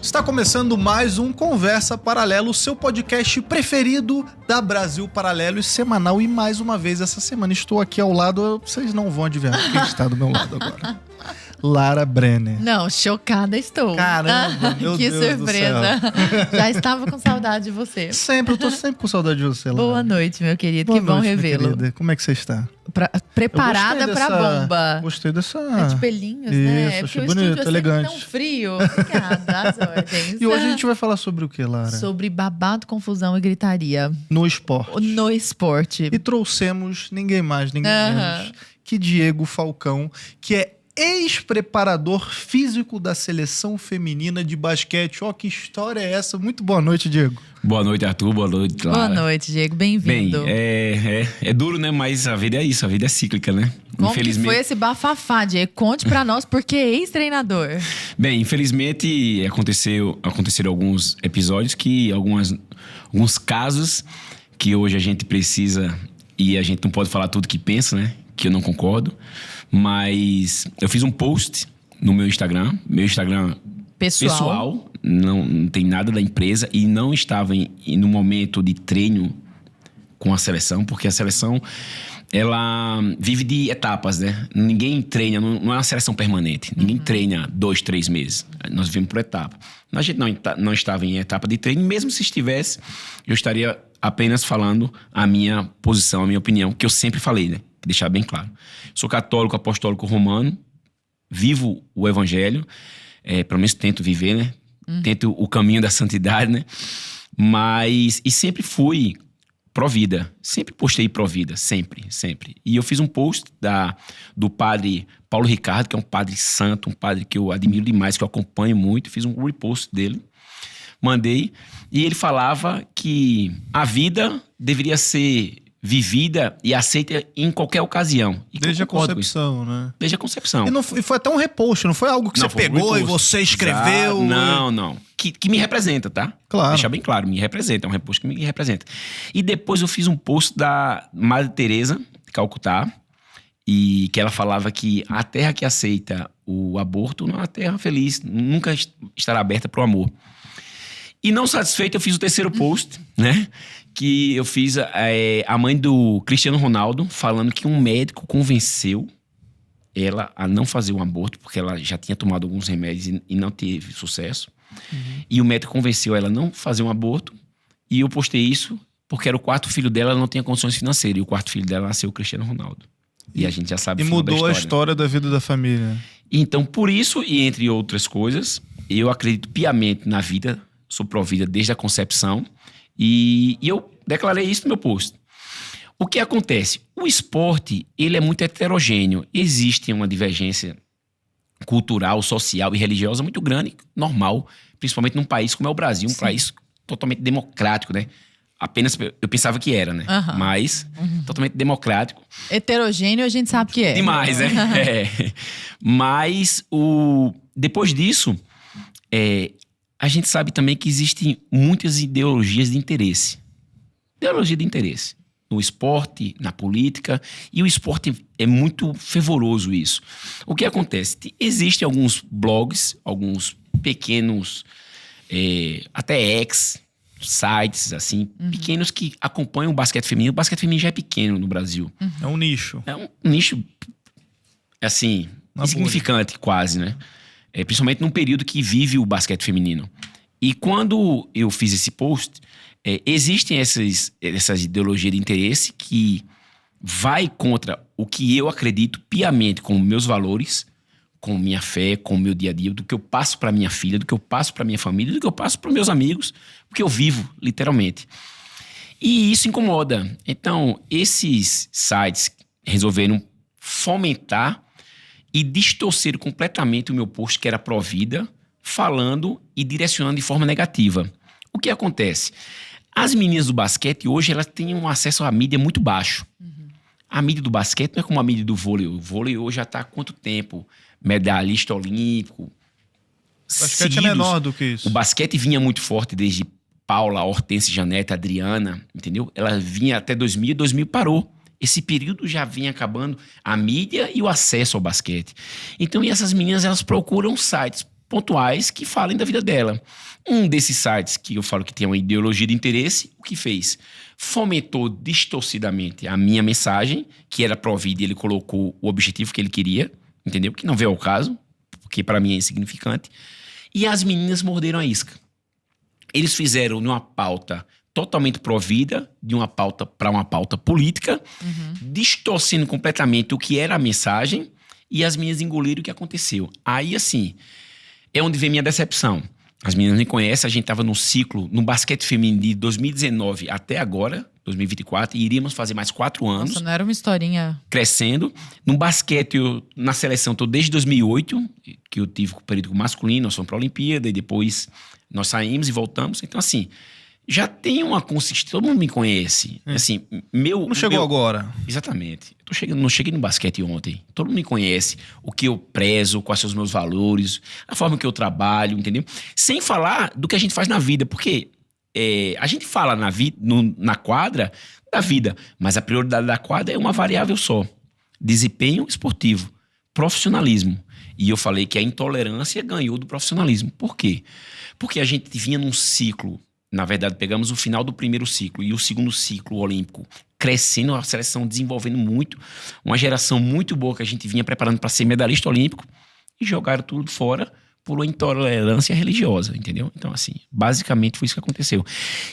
Está começando mais um Conversa Paralelo, seu podcast preferido da Brasil Paralelo e semanal. E mais uma vez, essa semana estou aqui ao lado, vocês não vão adivinhar quem está do meu lado agora. Lara Brenner. Não, chocada estou. Caramba, meu que Deus surpresa. Já estava com saudade de você. Eu tô sempre com saudade de você, Lara. Boa noite, meu querido. Boa que bom noite, revê-lo. querida. Como é que você está? Preparada pra bomba. Gostei dessa... É de pelinhos, né? Isso, É achei porque o bonito, estúdio é elegante. tão frio. Obrigada, às ordens. E hoje a gente vai falar sobre o que, Lara? Sobre babado, confusão e gritaria. No esporte. No esporte. E trouxemos ninguém mais, ninguém menos que Diego Falcão, que é ex-preparador físico da seleção feminina de basquete. Ó, que história é essa? Muito boa noite, Diego. Boa noite, Arthur. Boa noite, Lara. Boa noite, Diego. Bem-vindo. Bem, é duro, né? Mas a vida é isso, a vida é cíclica, né? Como que foi esse bafafá, Diego? Conte pra nós, porque é ex-treinador. Bem, infelizmente aconteceram alguns episódios alguns casos que hoje a gente precisa e a gente não pode falar tudo que pensa, né? Que eu não concordo. Mas eu fiz um post no meu Instagram pessoal, não tem nada da empresa e não estava no momento de treino com a seleção, porque a seleção ela vive de etapas, né? Ninguém treina, não é uma seleção permanente. Ninguém treina 2, 3 meses. Nós vivemos por etapa. A gente não estava em etapa de treino, mesmo se estivesse, eu estaria apenas falando a minha posição, a minha opinião, que eu sempre falei, né? Deixar bem claro. Sou católico, apostólico romano, vivo o evangelho, pelo menos tento viver, né? Tento o caminho da santidade, né? E sempre fui pró-vida, sempre postei pró-vida, sempre. E eu fiz um post do padre Paulo Ricardo, que é um padre santo, um padre que eu admiro demais, que eu acompanho muito, fiz um repost dele, mandei, e ele falava que a vida deveria ser vivida e aceita em qualquer ocasião. Desde a concepção, né? Desde a concepção. E foi até um repost, não foi algo que você pegou e você escreveu? Não. Que me representa, tá? Claro. Deixar bem claro, me representa. É um repost que me representa. E depois eu fiz um post da Madre Teresa de Calcutá, e que ela falava que a terra que aceita o aborto não é uma terra feliz, nunca estará aberta para o amor. E não satisfeito, eu fiz o terceiro post, né? Que eu fiz a mãe do Cristiano Ronaldo falando que um médico convenceu ela a não fazer um aborto, porque ela já tinha tomado alguns remédios e não teve sucesso. E o médico convenceu ela a não fazer um aborto. E eu postei isso porque era o quarto filho dela, ela não tinha condições financeiras. E o quarto filho dela nasceu o Cristiano Ronaldo. E a gente já sabe o final da mudou a história, história da vida da família. Então, por isso, e entre outras coisas, eu acredito piamente na vida, sou pró-vida desde a concepção. E eu declarei isso no meu post. O que acontece? O esporte, ele é muito heterogêneo. Existe uma divergência cultural, social e religiosa muito grande, normal, principalmente num país como é o Brasil, um país totalmente democrático, né? Apenas, eu pensava que era, né? Mas, totalmente democrático. Heterogêneo a gente sabe que é. Demais, né? Mas, depois disso, a gente sabe também que existem muitas ideologias de interesse. Ideologia de interesse. No esporte, na política. E o esporte é muito fervoroso isso. O que acontece? Existem alguns blogs, alguns pequenos, até sites, assim, pequenos que acompanham o basquete feminino. O basquete feminino já é pequeno no Brasil. É um nicho. É um nicho, assim, insignificante quase, né? Principalmente num período que vive o basquete feminino. E quando eu fiz esse post, existem essas ideologias de interesse que vai contra o que eu acredito piamente com meus valores, com minha fé, com o meu dia a dia, do que eu passo para minha filha, do que eu passo para minha família, do que eu passo para meus amigos, porque eu vivo, literalmente. E isso incomoda. Então, esses sites resolveram fomentar e distorcer completamente o meu post, que era pró-vida, falando e direcionando de forma negativa. O que acontece? As meninas do basquete hoje, elas têm um acesso à mídia muito baixo. A mídia do basquete não é como a mídia do vôlei. O vôlei hoje já está há quanto tempo? Medalhista olímpico. O basquete é menor do que isso. O basquete vinha muito forte desde Paula, Hortência, Janete, Adriana, entendeu? Ela vinha até 2000, 2000 parou. Esse período já vinha acabando a mídia e o acesso ao basquete. Então, e essas meninas, elas procuram sites pontuais que falem da vida dela. Um desses sites que eu falo que tem uma ideologia de interesse, o que fez? Fomentou distorcidamente a minha mensagem, que era pró-vida, e ele colocou o objetivo que ele queria, entendeu? Que não veio ao caso, porque para mim é insignificante. E as meninas morderam a isca. Eles fizeram uma pauta totalmente pró-vida, de uma pauta para uma pauta política, distorcendo completamente o que era a mensagem, e as meninas engoliram o que aconteceu. Aí, assim, é onde vem minha decepção. As meninas me conhecem, a gente estava num ciclo, no basquete feminino de 2019 até agora, 2024, e iríamos fazer mais 4 anos. Nossa, não era uma historinha. Crescendo. No basquete, na seleção, estou desde 2008, que eu tive o período masculino, nós fomos para a Olimpíada, e depois nós saímos e voltamos. Então, assim, já tem uma consistência, todo mundo me conhece. Assim, Não chegou agora. Exatamente. Não cheguei no basquete ontem. Todo mundo me conhece, o que eu prezo, quais são os meus valores, a forma que eu trabalho, entendeu? Sem falar do que a gente faz na vida, porque a gente fala na quadra da vida, mas a prioridade da quadra é uma variável só. Desempenho esportivo, profissionalismo. E eu falei que a intolerância ganhou do profissionalismo. Por quê? Porque a gente vinha num ciclo. Na verdade, pegamos o final do primeiro ciclo e o segundo ciclo olímpico, crescendo, a seleção desenvolvendo muito, uma geração muito boa que a gente vinha preparando para ser medalhista olímpico, e jogaram tudo fora por uma intolerância religiosa, entendeu? Então, assim, basicamente foi isso que aconteceu.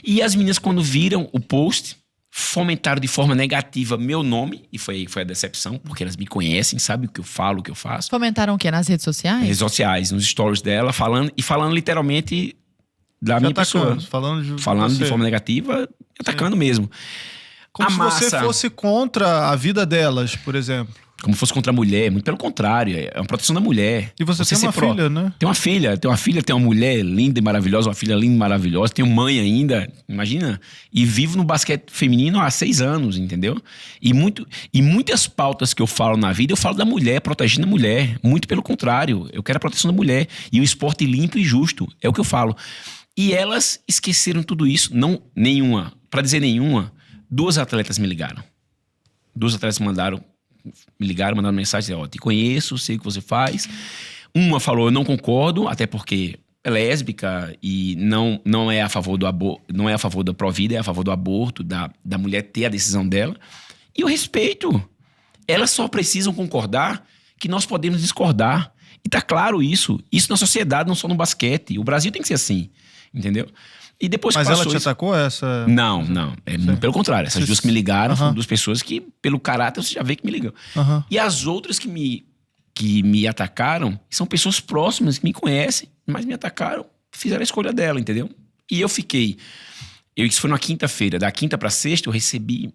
E as meninas, quando viram o post, fomentaram de forma negativa meu nome, e foi a decepção, porque elas me conhecem, sabem o que eu falo, o que eu faço. Fomentaram o quê? Nas redes sociais? Redes sociais, nos stories dela, falando literalmente da minha pessoa. Falando de forma negativa, atacando mesmo. Como se você fosse contra a vida delas, por exemplo. Como fosse contra a mulher, muito pelo contrário, é uma proteção da mulher. E você tem uma filha, né? Tem uma filha, tem uma mulher linda e maravilhosa, uma filha linda e maravilhosa, tenho mãe ainda, imagina? E vivo no basquete feminino há 6 anos, entendeu? E muitas pautas que eu falo na vida, eu falo da mulher, protegendo a mulher. Muito pelo contrário, eu quero a proteção da mulher. E o esporte limpo e justo, é o que eu falo. E elas esqueceram tudo isso. Não, nenhuma. Para dizer nenhuma, 2 atletas me ligaram. 2 atletas mandaram mensagem, ó, te conheço, sei o que você faz. Uma falou, eu não concordo, até porque é lésbica e não é a favor do aborto, não é a favor da pró-vida, é a favor do aborto, da mulher ter a decisão dela. E eu respeito. Elas só precisam concordar que nós podemos discordar. E tá claro isso. Isso na sociedade, não só no basquete. O Brasil tem que ser assim. Entendeu? E depois Mas ela te atacou essa? Não. Pelo contrário. Essas 2 que me ligaram foram 2 pessoas que, pelo caráter, você já vê que me ligam. E as outras que me atacaram são pessoas próximas que me conhecem, mas me atacaram, fizeram a escolha dela, entendeu? E eu fiquei... Isso foi na quinta-feira. Da quinta para sexta, eu recebi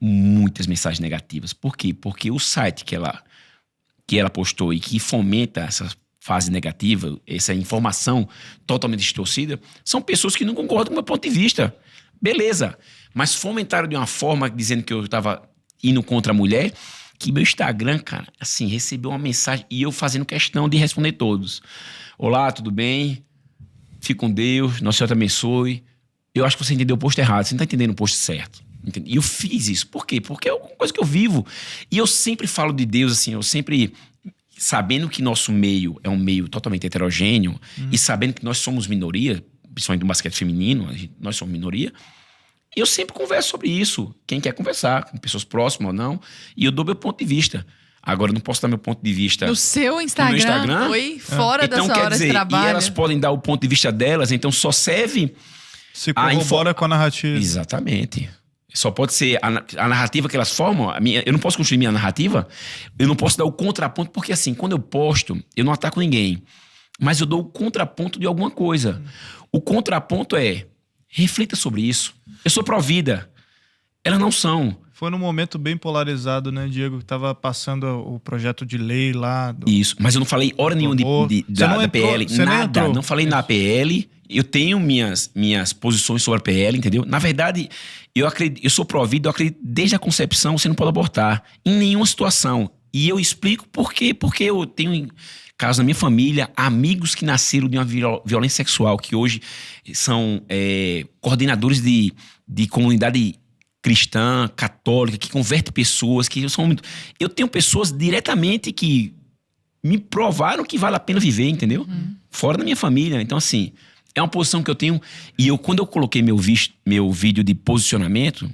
muitas mensagens negativas. Por quê? Porque o site que ela postou e que fomenta essas fase negativa, essa informação totalmente distorcida, são pessoas que não concordam com o meu ponto de vista. Beleza. Mas fomentaram de uma forma dizendo que eu estava indo contra a mulher, que meu Instagram, cara, assim, recebeu uma mensagem e eu fazendo questão de responder todos. Olá, tudo bem? Fique com Deus, Nossa Senhora te abençoe. Eu acho que você entendeu o post errado, você não está entendendo o post certo. E eu fiz isso. Por quê? Porque é uma coisa que eu vivo. E eu sempre falo de Deus, assim, eu sempre... Sabendo que nosso meio é um meio totalmente heterogêneo e sabendo que nós somos minoria, principalmente no basquete feminino, nós somos minoria, eu sempre converso sobre isso. Quem quer conversar, com pessoas próximas ou não, e eu dou meu ponto de vista. Agora, eu não posso dar meu ponto de vista no seu Instagram foi fora da sua hora de trabalho. E elas podem dar o ponto de vista delas, então só serve... Se corrobora com a narrativa. Exatamente. Só pode ser a narrativa que elas formam. Eu não posso construir minha narrativa. Eu não posso dar o contraponto, porque assim, quando eu posto, eu não ataco ninguém. Mas eu dou o contraponto de alguma coisa. O contraponto é, reflita sobre isso. Eu sou pró-vida. Elas não são. Foi num momento bem polarizado, né, Diego? Que tava passando o projeto de lei lá. Isso, mas eu não falei hora nenhuma da PL. Nada, não falei na PL. Eu tenho minhas posições sobre a PL, entendeu? Na verdade, eu sou pró-vida, eu acredito desde a concepção você não pode abortar. Em nenhuma situação. E eu explico por quê. Porque eu tenho, casos na minha família, amigos que nasceram de uma violência sexual, que hoje são coordenadores de comunidade cristã, católica, que converte pessoas, que são muito... Eu tenho pessoas diretamente que me provaram que vale a pena viver, entendeu? Fora da minha família. Então, assim, é uma posição que eu tenho. E quando eu coloquei meu vídeo de posicionamento,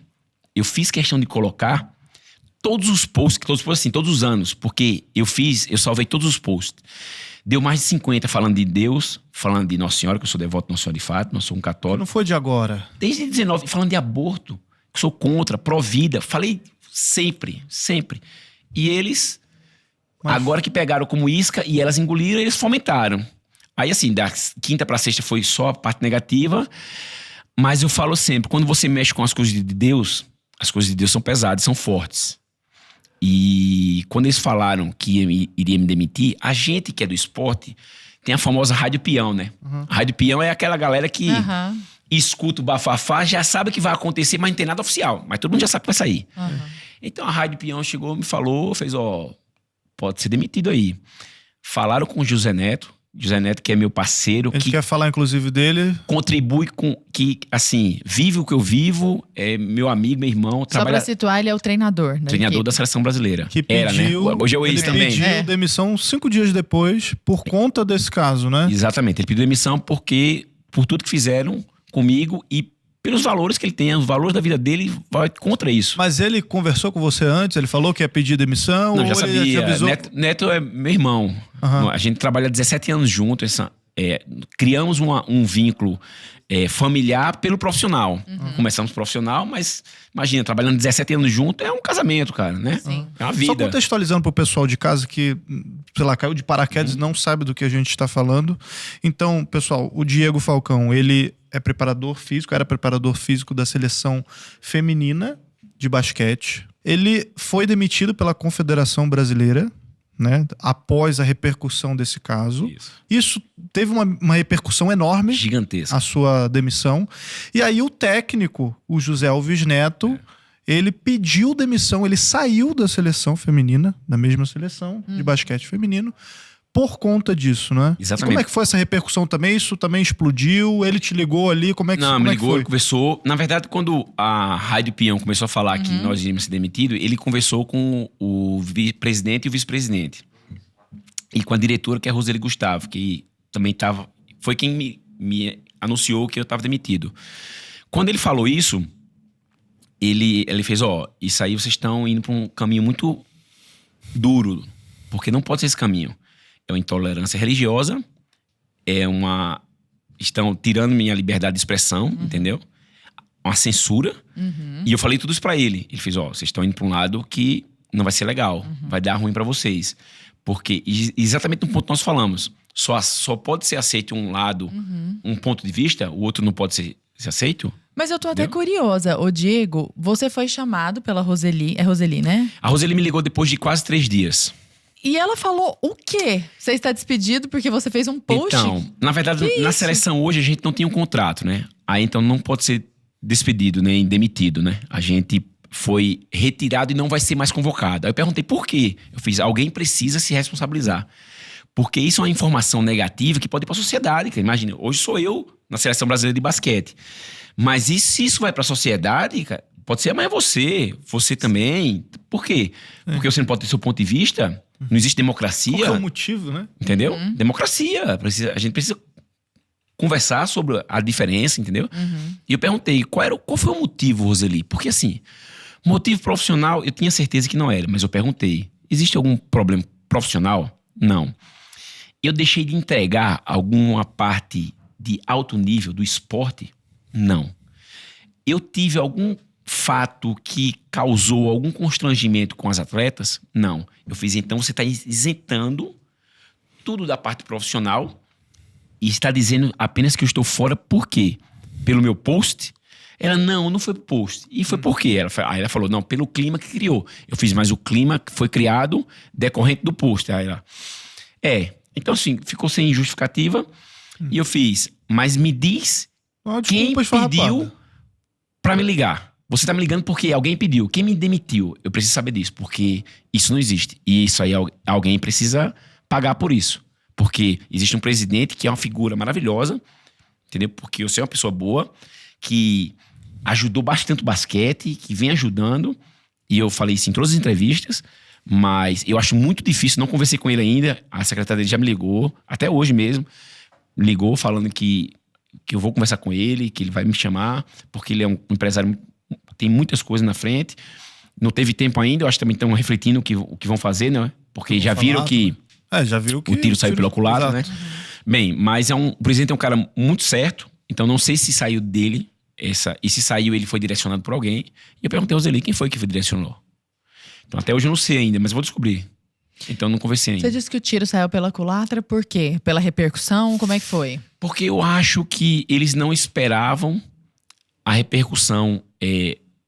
eu fiz questão de colocar todos os posts, todos os anos, porque eu salvei todos os posts. Deu mais de 50 falando de Deus, falando de Nossa Senhora, que eu sou devoto de Nossa Senhora de Fátima, eu sou um católico. Não foi de agora. Desde 19, falando de aborto, que sou contra, pró-vida. Falei sempre. E eles, agora que pegaram como isca e elas engoliram, eles fomentaram. Aí, assim, da quinta pra sexta foi só a parte negativa. Mas eu falo sempre, quando você mexe com as coisas de Deus, as coisas de Deus são pesadas, são fortes. E quando eles falaram que iria me demitir, a gente que é do esporte tem a famosa rádio peão, né? A rádio peão é aquela galera que escuta o bafafá, já sabe que vai acontecer, mas não tem nada oficial. Mas todo mundo já sabe que vai sair. Então a rádio peão chegou, me falou, fez, pode ser demitido aí. Falaram com o José Neto, que é meu parceiro. A gente quer falar, inclusive, dele. Contribui com... Que, assim, vive o que eu vivo, é meu amigo, meu irmão. Só pra situar, ele é o treinador. Treinador da seleção brasileira. Que pediu, era, né? Hoje é o ex também. Ele pediu demissão 5 dias depois, por conta desse caso, né? Exatamente. Ele pediu demissão por tudo que fizeram comigo e pelos valores que ele tem, os valores da vida dele vai contra isso. Mas ele conversou com você antes? Ele falou que ia pedir demissão? Não, já ou ele sabia. te avisou? Neto é meu irmão. A gente trabalha 17 anos junto. Criamos um vínculo familiar pelo profissional. Começamos profissional, mas imagina, trabalhando 17 anos junto é um casamento, cara, né? Sim. É uma vida. Só contextualizando pro pessoal de casa que, sei lá, caiu de paraquedas e não sabe do que a gente está falando. Então, pessoal, o Diego Falcão, ele era preparador físico da seleção feminina de basquete. Ele foi demitido pela Confederação Brasileira, né, após a repercussão desse caso. Isso teve uma repercussão enorme. Gigantesca. A sua demissão. E aí o técnico, o José Alves Neto, ele pediu demissão, ele saiu da seleção feminina, da mesma seleção de basquete feminino, por conta disso, né? Exatamente. E como é que foi essa repercussão também? Isso também explodiu? Ele te ligou ali? Como é que Não, como me é ligou, que foi? ele conversou. Na verdade, quando a Rádio Peão começou a falar que nós iríamos ser demitidos, ele conversou com o presidente e o vice-presidente. E com a diretora, que é a Roseli Gustavo, que também estava... Foi quem me anunciou que eu estava demitido. Quando ele falou isso, ele fez, isso aí vocês estão indo para um caminho muito duro, porque não pode ser esse caminho. É uma intolerância religiosa, estão tirando minha liberdade de expressão, entendeu? Uma censura. E eu falei tudo isso pra ele. Ele fez, vocês estão indo pra um lado que não vai ser legal, vai dar ruim pra vocês. Porque, exatamente no ponto que nós falamos, só pode ser aceito um lado, um ponto de vista, o outro não pode ser aceito. Mas eu tô até curiosa. Ô, Diego, você foi chamado pela Roseli. É Roseli, né? A Roseli me ligou depois de quase 3 dias. E ela falou o quê? Você está despedido porque você fez um post? Então, na verdade, na seleção hoje a gente não tem um contrato, né? Aí então não pode ser despedido, nem demitido, né? A gente foi retirado e não vai ser mais convocado. Aí eu perguntei por quê? Eu fiz, alguém precisa se responsabilizar. Porque isso é uma informação negativa que pode ir para a sociedade. Imagina, hoje sou eu na seleção brasileira de basquete. Mas se isso vai para a sociedade, cara, pode ser amanhã você também. Por quê? Porque você não pode ter seu ponto de vista. Não existe democracia. Qual que é o motivo, né? Entendeu? Democracia. A gente precisa conversar sobre a diferença, entendeu? E eu perguntei, qual foi o motivo, Roseli? Porque assim, motivo profissional, eu tinha certeza que não era, mas eu perguntei, existe algum problema profissional? Não. Eu deixei de entregar alguma parte de alto nível do esporte? Não. Eu tive algum fato que causou algum constrangimento com as atletas? Não. Eu fiz, então você está isentando tudo da parte profissional e está dizendo apenas que eu estou fora por quê? Pelo meu post? Ela, não foi post. E foi por quê? Aí ela falou, não, pelo clima que criou. Eu fiz, mas o clima que foi criado decorrente do post. Aí ela, então assim, ficou sem justificativa e eu fiz, mas me diz quem pediu para me ligar. Você tá me ligando porque alguém pediu. Quem me demitiu? Eu preciso saber disso, porque isso não existe. E isso aí, alguém precisa pagar por isso. Porque existe um presidente que é uma figura maravilhosa, entendeu? Porque você é uma pessoa boa, que ajudou bastante o basquete, que vem ajudando. E eu falei isso em todas as entrevistas. Mas eu acho muito difícil, não conversei com ele ainda, a secretária dele já me ligou, até hoje mesmo, ligou falando que eu vou conversar com ele, que ele vai me chamar, porque ele é um empresário, tem muitas coisas na frente, não teve tempo ainda, eu acho que também estão refletindo o que vão fazer, né? Porque já viram que já viu que o tiro saiu pela culatra, né? Bem, mas o presidente é um cara muito certo, então não sei se saiu dele, e se saiu ele foi direcionado por alguém, e eu perguntei ao Zeli quem foi que direcionou. Então até hoje eu não sei ainda, mas eu vou descobrir. Então não conversei ainda. Você disse que o tiro saiu pela culatra, por quê? Pela repercussão? Como é que foi? Porque eu acho que eles não esperavam a repercussão,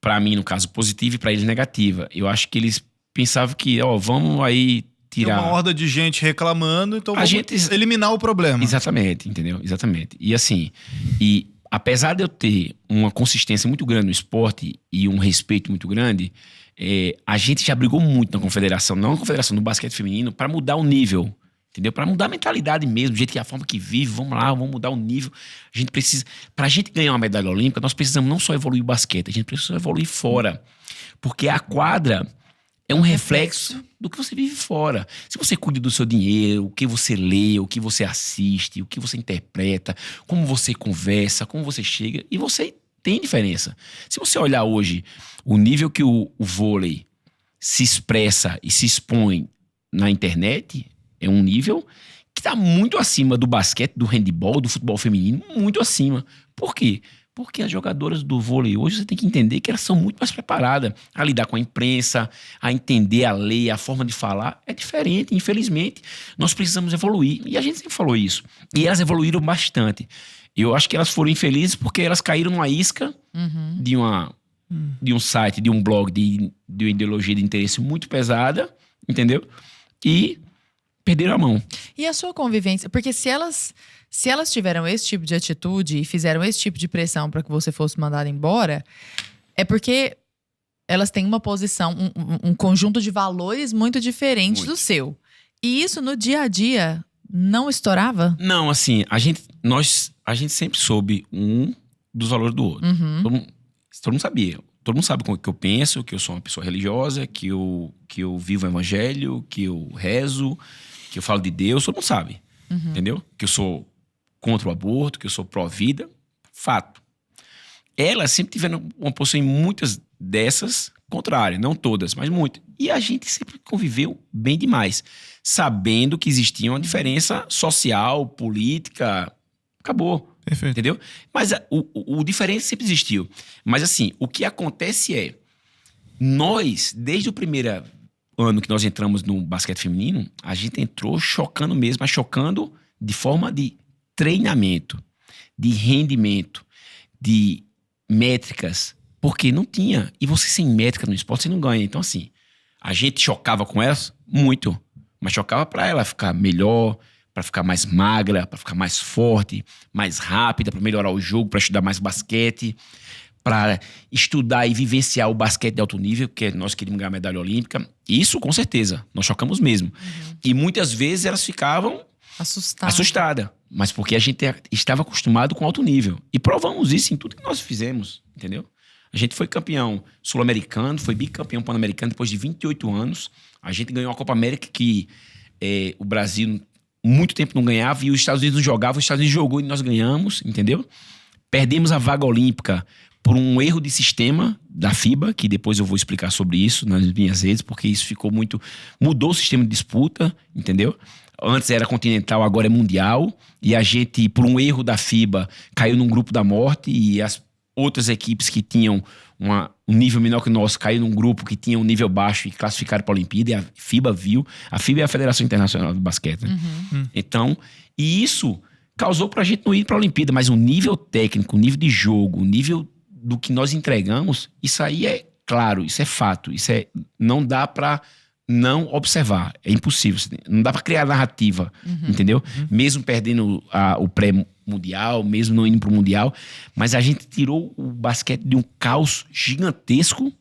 para mim, no caso, positiva e para eles negativa. Eu acho que eles pensavam que, vamos aí tirar... Tem uma horda de gente reclamando, então vamos eliminar o problema. Exatamente, entendeu? Exatamente. E assim, apesar de eu ter uma consistência muito grande no esporte e um respeito muito grande, a gente já brigou muito na confederação, não na confederação, no basquete feminino, para mudar o nível, entendeu? Para mudar a mentalidade mesmo, do jeito que a forma que vive, vamos lá, vamos mudar o nível. A gente precisa, pra gente ganhar uma medalha olímpica, nós precisamos não só evoluir o basquete, a gente precisa evoluir fora. Porque a quadra é um reflexo do que você vive fora. Se você cuida do seu dinheiro, o que você lê, o que você assiste, o que você interpreta, como você conversa, como você chega, e você tem diferença. Se você olhar hoje o nível que o vôlei se expressa e se expõe na internet, é um nível que está muito acima do basquete, do handebol, do futebol feminino, muito acima. Por quê? Porque as jogadoras do vôlei hoje, você tem que entender que elas são muito mais preparadas a lidar com a imprensa, a entender a lei, a forma de falar. É diferente, infelizmente. Nós precisamos evoluir. E a gente sempre falou isso. E elas evoluíram bastante. Eu acho que elas foram infelizes porque elas caíram numa isca de um site, de um blog, de uma ideologia de interesse muito pesada, entendeu? E perderam a mão. E a sua convivência? Porque se elas tiveram esse tipo de atitude e fizeram esse tipo de pressão para que você fosse mandado embora, é porque elas têm uma posição, um conjunto de valores muito diferente do seu. E isso no dia a dia não estourava? Não, assim, a gente sempre soube um dos valores do outro. Todo mundo sabia. Todo mundo sabe o que eu penso, que eu sou uma pessoa religiosa, que eu vivo o evangelho, que eu rezo, que eu falo de Deus, todo mundo sabe. Entendeu? Que eu sou contra o aborto, que eu sou pró-vida. Fato. Elas sempre tiveram uma posição em muitas dessas contrárias. Não todas, mas muitas. E a gente sempre conviveu bem demais. Sabendo que existia uma diferença social, política. Acabou. Perfeito. Entendeu? Mas o diferente sempre existiu. Mas assim, o que acontece é... Nós, desde o primeiro ano que nós entramos no basquete feminino, a gente entrou chocando mesmo, mas chocando de forma de treinamento, de rendimento, de métricas, porque não tinha. E você sem métrica no esporte, você não ganha. Então assim, a gente chocava com elas muito, mas chocava para ela ficar melhor, para ficar mais magra, para ficar mais forte, mais rápida, para melhorar o jogo, para estudar mais basquete, para estudar e vivenciar o basquete de alto nível, porque nós queríamos ganhar a medalha olímpica. Isso, com certeza, nós chocamos mesmo. E muitas vezes elas ficavam assustadas, mas porque a gente estava acostumado com alto nível. E provamos isso em tudo que nós fizemos, entendeu? A gente foi campeão sul-americano, foi bicampeão pan-americano depois de 28 anos. A gente ganhou a Copa América que o Brasil muito tempo não ganhava e os Estados Unidos não jogavam. Os Estados Unidos jogou e nós ganhamos, entendeu? Perdemos a vaga olímpica por um erro de sistema da FIBA, que depois eu vou explicar sobre isso nas minhas redes, porque isso ficou muito... Mudou o sistema de disputa, entendeu? Antes era continental, agora é mundial. E a gente, por um erro da FIBA, caiu num grupo da morte e as outras equipes que tinham um nível menor que o nosso caiu num grupo que tinha um nível baixo e classificaram para a Olimpíada. E a FIBA viu. A FIBA é a Federação Internacional do Basquete, né? Então, e isso causou pra gente não ir para a Olimpíada, mas o nível técnico, o nível de jogo, o nível do que nós entregamos, isso aí é claro, isso é fato, não dá pra não observar, é impossível, não dá pra criar narrativa, entendeu? Mesmo perdendo o pré-mundial, mesmo não indo pro mundial, mas a gente tirou o basquete de um caos gigantesco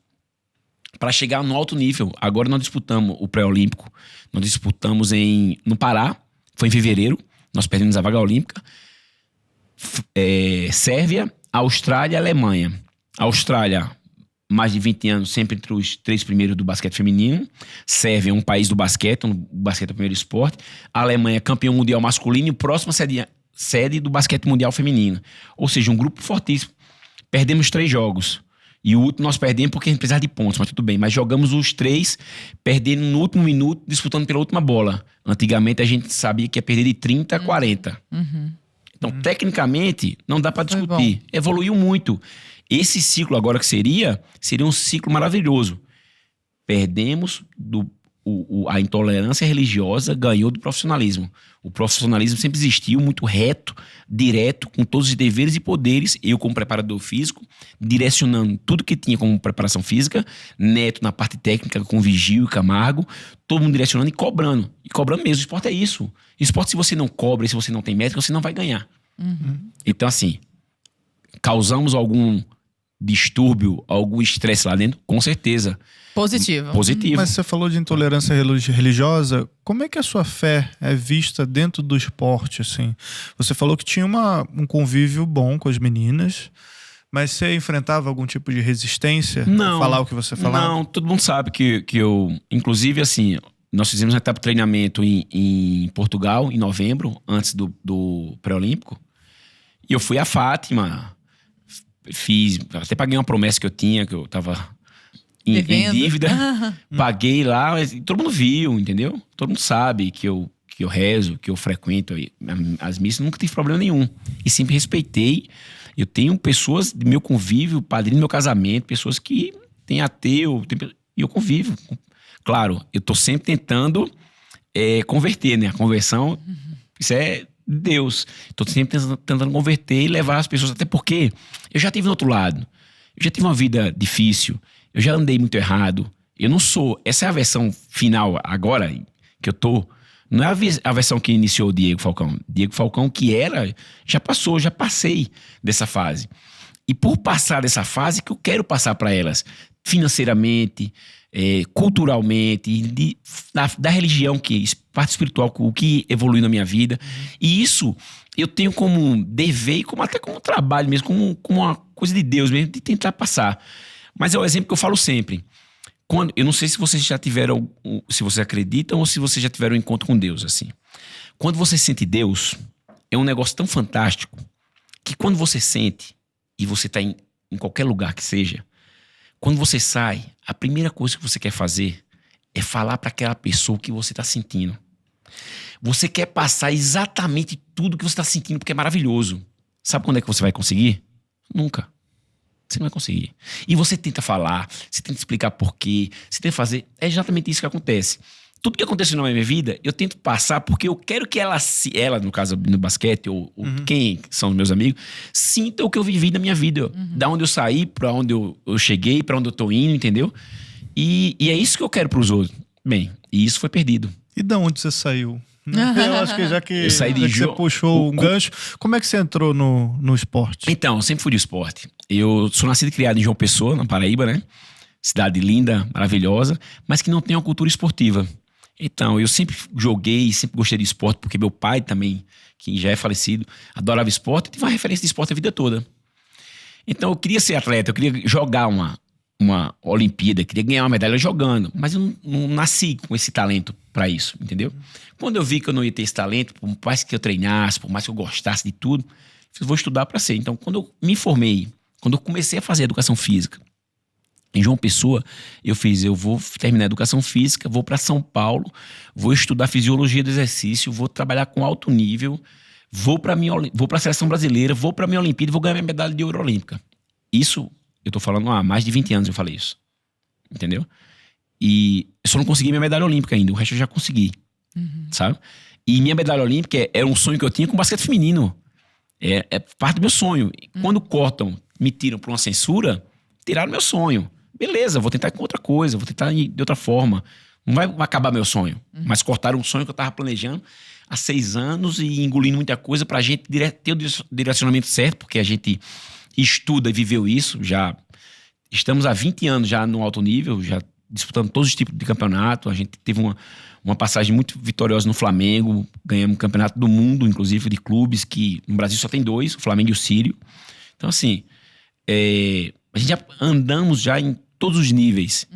para chegar no alto nível. Agora nós disputamos o pré-olímpico, nós disputamos no Pará, foi em fevereiro, nós perdemos a vaga olímpica, Sérvia, Austrália e Alemanha. A Austrália mais de 20 anos, sempre entre os 3 primeiros do basquete feminino. Sérvia é um país do basquete, o basquete é o primeiro esporte. A Alemanha é campeão mundial masculino e próxima sede do basquete mundial feminino. Ou seja, um grupo fortíssimo. Perdemos 3 jogos. E o último nós perdemos porque a gente precisava de pontos, mas tudo bem. Mas jogamos os 3, perdendo no último minuto, disputando pela última bola. Antigamente a gente sabia que ia perder de 30 a 40. Então, tecnicamente, não dá para discutir. Evoluiu muito. Esse ciclo agora que seria um ciclo maravilhoso. Perdemos a intolerância religiosa, ganhou do profissionalismo. O profissionalismo sempre existiu, muito reto, direto, com todos os deveres e poderes. Eu, como preparador físico, direcionando tudo que tinha como preparação física. Neto na parte técnica, com Vigil e Camargo. Todo mundo direcionando e cobrando. E cobrando mesmo. O esporte é isso. O esporte, se você não cobra, se você não tem métrica, você não vai ganhar. Então, assim, causamos algum distúrbio, algum estresse lá dentro? Com certeza. Positivo. Mas você falou de intolerância religiosa. Como é que a sua fé é vista dentro do esporte, assim? Você falou que tinha um convívio bom com as meninas, mas você enfrentava algum tipo de resistência? Não. Falar o que você falava? Não, todo mundo sabe que eu... Inclusive, assim, nós fizemos uma etapa de treinamento em Portugal, em novembro, antes do pré-olímpico. E eu fui a Fátima, até paguei uma promessa que eu tinha, que eu tava em dívida, paguei lá, mas todo mundo viu, entendeu? Todo mundo sabe que eu rezo, que eu frequento as missas, nunca tive problema nenhum. E sempre respeitei. Eu tenho pessoas do meu convívio, padrinho do meu casamento, pessoas que têm ateu, e eu convivo. Claro, eu tô sempre tentando converter, né? A conversão, isso é Deus. Tô sempre tentando converter e levar as pessoas, até porque eu já tive no outro lado. Eu já tive uma vida difícil. Eu já andei muito errado. Eu não sou... Essa é a versão final agora que eu tô. Não é a versão que iniciou o Diego Falcão. Diego Falcão que era... Já passou, já passei dessa fase. E por passar dessa fase que eu quero passar para elas. Financeiramente, culturalmente, da religião, parte espiritual, o que evoluiu na minha vida. E isso eu tenho como dever e até como trabalho mesmo, como uma coisa de Deus mesmo, de tentar passar. Mas é o exemplo que eu falo sempre. Eu não sei se vocês já tiveram, se vocês acreditam ou se vocês já tiveram um encontro com Deus, assim. Quando você sente Deus, é um negócio tão fantástico que quando você sente, e você está em qualquer lugar que seja, quando você sai, a primeira coisa que você quer fazer é falar para aquela pessoa o que você está sentindo. Você quer passar exatamente tudo que você está sentindo, porque é maravilhoso. Sabe quando é que você vai conseguir? Nunca. Você não vai conseguir. E você tenta falar, você tenta explicar por quê, você tenta fazer. É exatamente isso que acontece. Tudo que aconteceu na minha vida, eu tento passar porque eu quero que ela, no caso no basquete, ou quem são os meus amigos, sinta o que eu vivi na minha vida. Da onde eu saí, pra onde eu cheguei, pra onde eu tô indo, entendeu? E é isso que eu quero pros outros. Bem, e isso foi perdido. E da onde você saiu? Eu acho que já que, eu saí de você puxou um gancho, como é que você entrou no esporte? Então, eu sempre fui de esporte. Eu sou nascido e criado em João Pessoa, na Paraíba, né? Cidade linda, maravilhosa, mas que não tem uma cultura esportiva. Então, eu sempre joguei, sempre gostei de esporte, porque meu pai também, que já é falecido, adorava esporte, eu tive uma referência de esporte a vida toda. Então, eu queria ser atleta, eu queria jogar uma Olimpíada, queria ganhar uma medalha jogando, mas eu não nasci com esse talento para isso, entendeu? Quando eu vi que eu não ia ter esse talento, por mais que eu treinasse, por mais que eu gostasse de tudo, eu vou estudar para ser. Então, quando eu me formei, quando eu comecei a fazer educação física, em João Pessoa, eu vou terminar a educação física, vou para São Paulo, vou estudar fisiologia do exercício, vou trabalhar com alto nível, vou para a seleção brasileira, vou para a minha Olimpíada e vou ganhar minha medalha de ouro olímpica. Isso, eu tô falando há mais de 20 anos eu falei isso. Entendeu? E eu só não consegui minha medalha olímpica ainda, o resto eu já consegui. Sabe? E minha medalha olímpica era um sonho que eu tinha com basquete feminino. É parte do meu sonho. E quando cortam, me tiram por uma censura, tiraram meu sonho. Beleza, vou tentar com outra coisa, vou tentar de outra forma. Não vai acabar meu sonho. Mas cortaram um sonho que eu tava planejando há 6 anos e engolindo muita coisa pra gente ter o direcionamento certo, porque a gente estuda e viveu isso. Já estamos há 20 anos já no alto nível, já disputando todos os tipos de campeonato. A gente teve uma passagem muito vitoriosa no Flamengo, ganhamos um campeonato do mundo, inclusive de clubes, que no Brasil só tem 2, o Flamengo e o Sírio. Então, assim, a A gente já andamos já em todos os níveis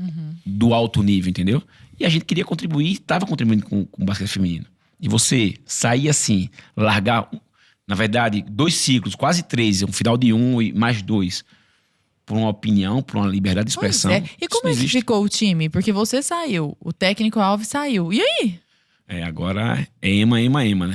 do alto nível, entendeu? E a gente queria contribuir, estava contribuindo com o basquete feminino. E você sair assim, largar, na verdade, 2 ciclos, quase 3, um final de 1 e mais 2, por uma opinião, por uma liberdade de expressão. Pois é. E como é que ficou o time? Porque você saiu, o técnico Alves saiu. E aí? Agora é ema, né?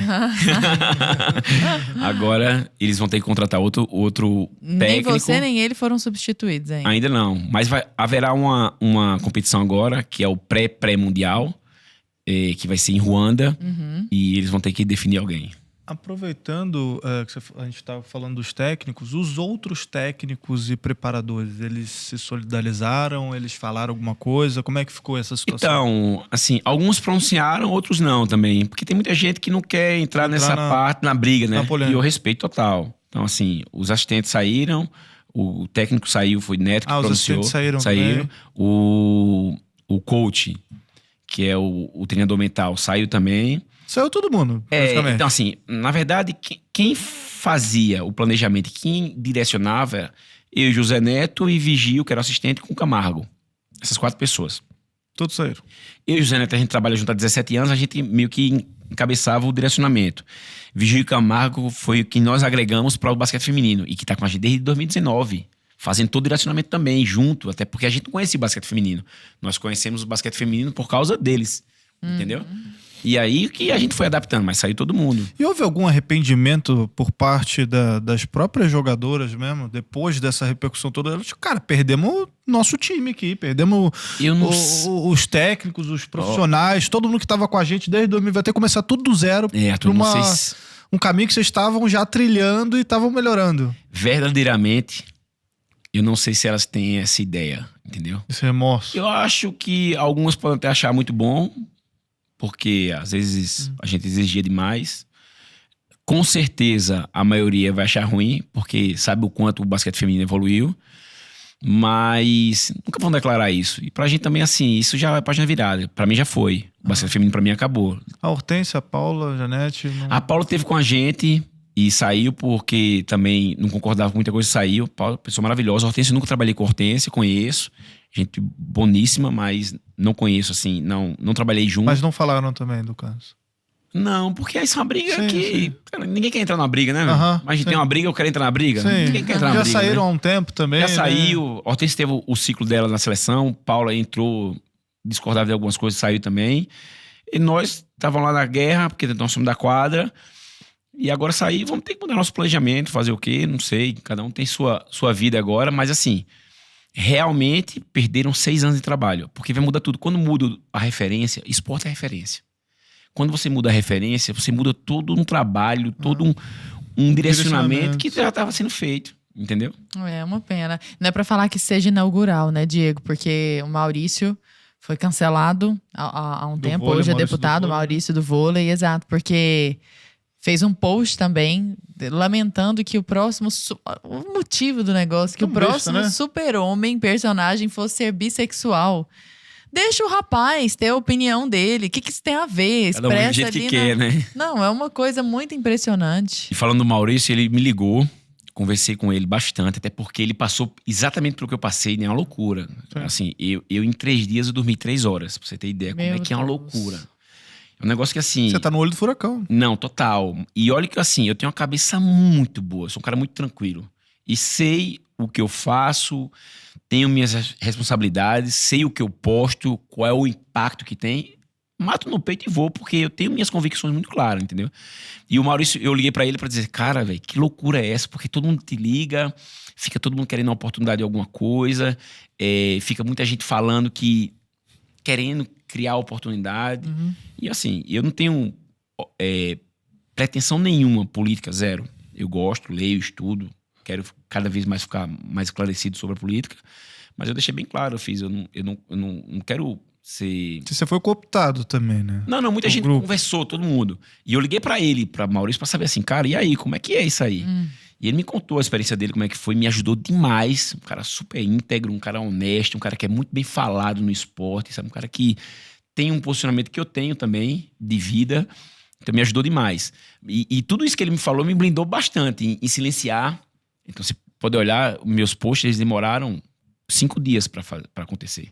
Agora eles vão ter que contratar outro técnico. Nem você nem ele foram substituídos ainda. Ainda não. Mas haverá uma competição agora, que é o pré-mundial, que vai ser em Ruanda. E eles vão ter que definir alguém. Aproveitando que a gente estava falando dos técnicos, os outros técnicos e preparadores, eles se solidarizaram, eles falaram alguma coisa? Como é que ficou essa situação? Então, assim, alguns pronunciaram, outros não também. Porque tem muita gente que não quer entrar nessa parte, na briga, né? E eu respeito total. Então, assim, os assistentes saíram, o técnico saiu, foi Neto que pronunciou. Os assistentes saíram. O coach, que é o treinador mental, saiu também. Saiu todo mundo, praticamente. Então, assim, na verdade, quem fazia o planejamento, quem direcionava, eu, José Neto e Vigio, que era assistente, com Camargo. Essas 4 pessoas. Todos saíram. Eu e José Neto, a gente trabalha junto há 17 anos, a gente meio que encabeçava o direcionamento. Vigio e Camargo foi o que nós agregamos para o basquete feminino e que está com a gente desde 2019. Fazendo todo o direcionamento também, junto, até porque a gente não conhecia o basquete feminino. Nós conhecemos o basquete feminino por causa deles, entendeu? E aí que a gente foi adaptando, mas saiu todo mundo. E houve algum arrependimento por parte das próprias jogadoras mesmo, depois dessa repercussão toda? Elas, cara, perdemos nosso time aqui, perdemos os técnicos, os profissionais, todo mundo que estava com a gente desde 2000, vai ter que começar tudo do zero um caminho que vocês estavam já trilhando e estavam melhorando. Verdadeiramente, eu não sei se elas têm essa ideia, entendeu? Esse remorso. Eu acho que algumas podem até achar muito bom, porque às vezes a gente exigia demais. Com certeza a maioria vai achar ruim, porque sabe o quanto o basquete feminino evoluiu. Mas nunca vão declarar isso. E pra gente também, assim, isso já é página virada. Pra mim já foi. O basquete feminino pra mim acabou. A Hortência, a Paula, a Janete... A Paula esteve com a gente e saiu porque também não concordava com muita coisa e saiu. Paula, pessoa maravilhosa. A Hortência, eu nunca trabalhei com a Hortência, conheço. Gente boníssima, mas não conheço, assim, não trabalhei junto. Mas não falaram também do caso? Não, porque isso é uma briga sim. Cara, ninguém quer entrar numa briga, né? Mas a gente tem uma briga, eu quero entrar na briga. Sim. Ninguém quer entrar na briga. Já saíram né? há um tempo também. Já saiu. Hortência teve o ciclo dela na seleção. Paula entrou, discordava de algumas coisas, saiu também. E nós estávamos lá na guerra, porque nós somos da quadra. E agora sair, vamos ter que mudar nosso planejamento, fazer o quê? Não sei. Cada um tem sua vida agora, mas assim. Realmente perderam 6 anos de trabalho. Porque vai mudar tudo. Quando muda a referência, esporte é referência. Quando você muda a referência, você muda todo um trabalho, todo um direcionamento que já estava sendo feito. Entendeu? É uma pena. Não é pra falar que seja inaugural, né, Diego? Porque o Maurício foi cancelado há um tempo. Vôlei, hoje é deputado, Maurício do vôlei, exato. Porque fez um post também lamentando que o próximo... O motivo do negócio, que o próximo super-homem, personagem, fosse ser bissexual. Deixa o rapaz ter a opinião dele. O que isso tem a ver? Cada um do jeito que quer, né? Não, é uma coisa muito impressionante. E falando do Maurício, ele me ligou. Conversei com ele bastante, até porque ele passou exatamente pelo que eu passei, né? É uma loucura. Sim. Assim, eu em 3 dias eu dormi 3 horas, pra você ter ideia como é que é uma loucura. É um negócio que assim... Você tá no olho do furacão. Não, total. E olha que assim, eu tenho uma cabeça muito boa, sou um cara muito tranquilo. E sei o que eu faço, tenho minhas responsabilidades, sei o que eu posto, qual é o impacto que tem. Mato no peito e vou, porque eu tenho minhas convicções muito claras, entendeu? E o Maurício, eu liguei pra ele pra dizer, cara, velho, que loucura é essa? Porque todo mundo te liga, fica todo mundo querendo uma oportunidade de alguma coisa, fica muita gente falando que... querendo criar oportunidade. E assim, eu não tenho pretensão nenhuma política, zero. Eu gosto, leio, estudo, quero cada vez mais ficar mais esclarecido sobre a política. Mas eu deixei bem claro, eu não quero ser... Você foi cooptado também, né? Não, muita gente conversou, todo mundo. E eu liguei pra ele, pra Maurício, pra saber assim, cara, e aí, como é que é isso aí? E ele me contou a experiência dele, como é que foi, me ajudou demais. Um cara super íntegro, um cara honesto, um cara que é muito bem falado no esporte, sabe? Um cara que tem um posicionamento que eu tenho também, de vida. Então me ajudou demais. E tudo isso que ele me falou me blindou bastante em silenciar. Então, pode olhar, meus posts eles demoraram 5 dias pra acontecer.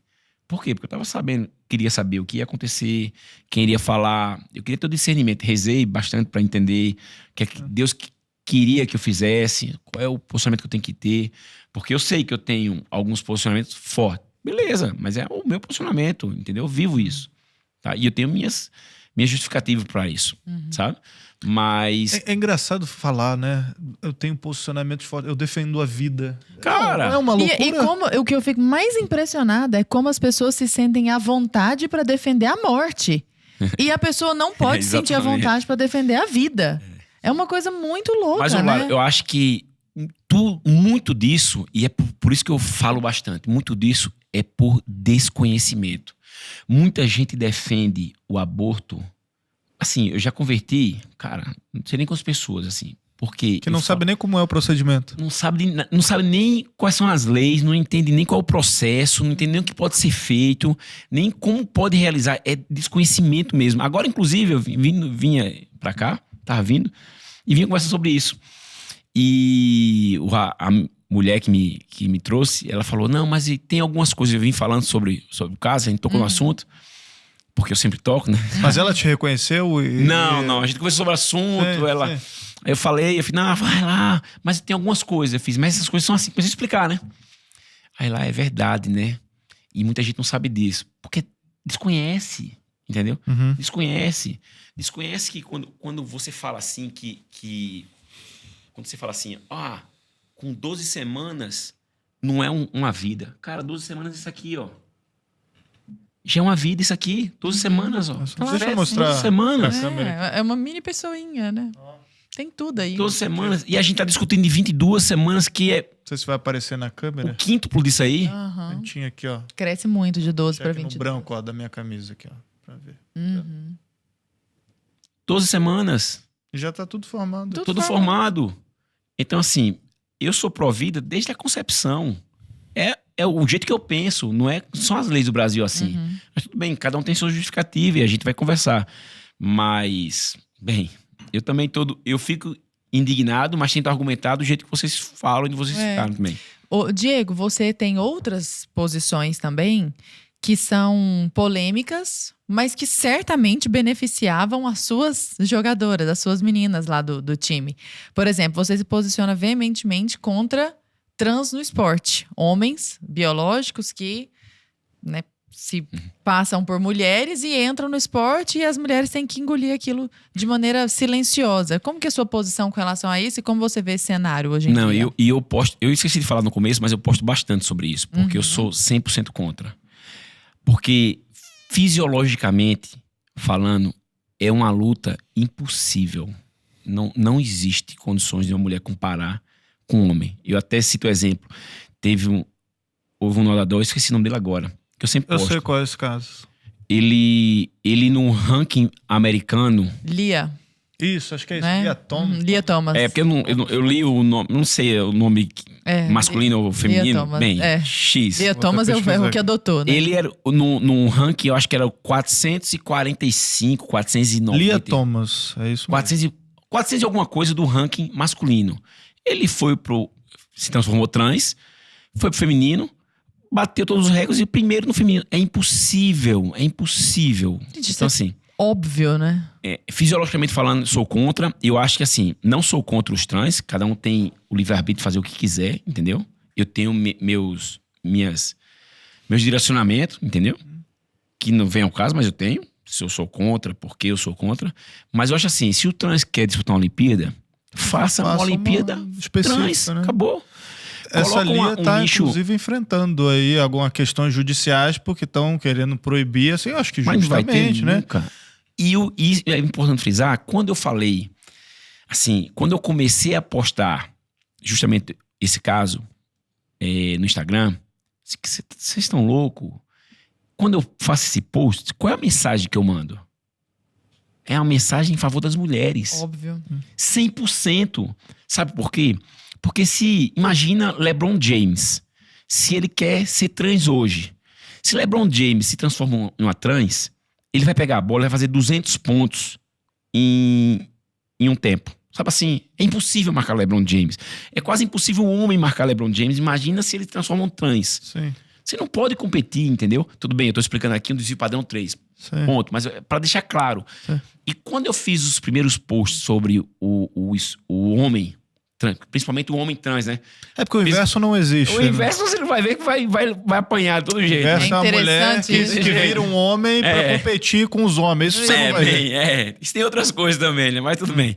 Por quê? Porque eu tava sabendo, queria saber o que ia acontecer, quem iria falar. Eu queria ter o discernimento. Rezei bastante pra entender o que é que Deus queria que eu fizesse, qual é o posicionamento que eu tenho que ter. Porque eu sei que eu tenho alguns posicionamentos fortes. Beleza, mas é o meu posicionamento, entendeu? Eu vivo isso. Tá? E eu tenho minhas justificativas pra isso, sabe? Mas... É engraçado falar, né? Eu tenho posicionamentos fortes, eu defendo a vida. Cara... Não é uma loucura? E como, o que eu fico mais impressionada é como as pessoas se sentem à vontade pra defender a morte. E a pessoa não pode se sentir à vontade pra defender a vida. É uma coisa muito louca, Mas, né? eu acho que muito disso, e é por isso que eu falo bastante, muito disso é por desconhecimento. Muita gente defende o aborto. Assim, eu já converti, cara, não sei nem quantas pessoas, assim. Porque Que não sabe nem como é o procedimento. não sabe nem quais são as leis, não entende nem qual é o processo, não entende nem o que pode ser feito, nem como pode realizar. É desconhecimento mesmo. Agora, inclusive, eu vinha pra cá, tava vindo, e vinha conversar sobre isso. E a mulher que me trouxe, ela falou, não, mas tem algumas coisas, eu vim falando sobre o caso, a gente tocou no assunto, porque eu sempre toco, né? Mas ela te reconheceu? Não, a gente conversou sobre o assunto, Aí eu falei, não, vai lá, mas tem algumas coisas, eu fiz, mas essas coisas são assim, precisa explicar, né? Aí lá, é verdade, né? E muita gente não sabe disso, porque desconhece, entendeu? Desconhece que quando você fala assim, quando você fala assim, com 12 semanas não é uma vida. Cara, 12 semanas isso aqui, ó. Já é uma vida isso aqui. 12 semanas, ó. Deixa eu mostrar. 12 semanas. É uma mini pessoinha, né? Tem tudo aí. 12 semanas. E a gente tá discutindo de 22 semanas, que é Não sei se vai aparecer na câmera. o quíntuplo disso aí. Aham. Tinha aqui, ó. Cresce muito de 12 Tinha para aqui 22. no branco, ó, da minha camisa aqui, ó. Pra ver. 12 semanas. E já tá tudo formado. Tudo formado. Então, assim, eu sou pró-vida desde a concepção. É o jeito que eu penso, não é só as leis do Brasil assim. Mas tudo bem, cada um tem sua justificativa e a gente vai conversar. Mas, bem, eu fico indignado, mas tento argumentar do jeito que vocês falam e de vocês ficaram também. Ô, Diego, você tem outras posições também que são polêmicas, mas que certamente beneficiavam as suas jogadoras, as suas meninas lá do time. Por exemplo, você se posiciona veementemente contra trans no esporte. Homens biológicos que, né, se passam por mulheres e entram no esporte e as mulheres têm que engolir aquilo de maneira silenciosa. Como que é a sua posição com relação a isso e como você vê esse cenário hoje em dia? Não, eu posto... Eu esqueci de falar no começo, mas eu posto bastante sobre isso. Porque eu sou 100% contra. Porque, fisiologicamente falando, é uma luta impossível. Não existe condições de uma mulher comparar com um homem. Eu até cito o exemplo. Houve um nadador, eu esqueci o nome dele agora, que eu sempre posto. Eu sei qual é esse caso. Ele no ranking americano... Lia. Isso, acho que é isso. Né? Lia Thomas. Lia Thomas. É, porque eu li o nome, não sei o nome masculino ou feminino. Thomas, Bem, X. Lia Thomas é o que adotou, né? Ele era num ranking, eu acho que era o 445, 490. Lia Thomas, é isso mesmo. 400 e alguma coisa do ranking masculino. Ele se transformou trans, foi pro feminino, bateu todos os recordes e primeiro no feminino. É impossível. Gente, então, assim... Óbvio, né? Fisiologicamente falando, sou contra. Eu acho que, assim, não sou contra os trans. Cada um tem o livre-arbítrio de fazer o que quiser, entendeu? Eu tenho meus direcionamentos, entendeu? Que não vem ao caso, mas eu tenho. Se eu sou contra, porque eu sou contra. Mas eu acho assim, se o trans quer disputar uma Olimpíada, faça uma Olimpíada trans. Né? Acabou. Essa Lia tá, inclusive, enfrentando aí algumas questões judiciais porque estão querendo proibir, assim, eu acho que justamente, mas vai ter né? Nunca. E é importante frisar, quando eu falei, assim, quando eu comecei a postar justamente esse caso no Instagram, vocês estão loucos? Quando eu faço esse post, qual é a mensagem que eu mando? É uma mensagem em favor das mulheres. Óbvio. 100%. Sabe por quê? Porque imagina LeBron James, se ele quer ser trans hoje. Se LeBron James se transforma em uma trans, ele vai pegar a bola e vai fazer 200 pontos em um tempo, Sabe assim, é impossível marcar LeBron James. É quase impossível um homem marcar LeBron James. Imagina se ele transforma um trans. Sim. Você não pode competir, entendeu? Tudo bem, eu tô explicando aqui um desvio padrão 3. Sim. Ponto. Mas para deixar claro. Sim. E quando eu fiz os primeiros posts sobre o homem, principalmente o homem trans, né? É porque o inverso não existe. O inverso você não vai ver que vai apanhar de todo O jeito. inverso é uma mulher interessante que, isso. que vira um homem pra competir com os homens. Isso você não vai ver. Isso tem outras coisas também, né? Mas tudo bem.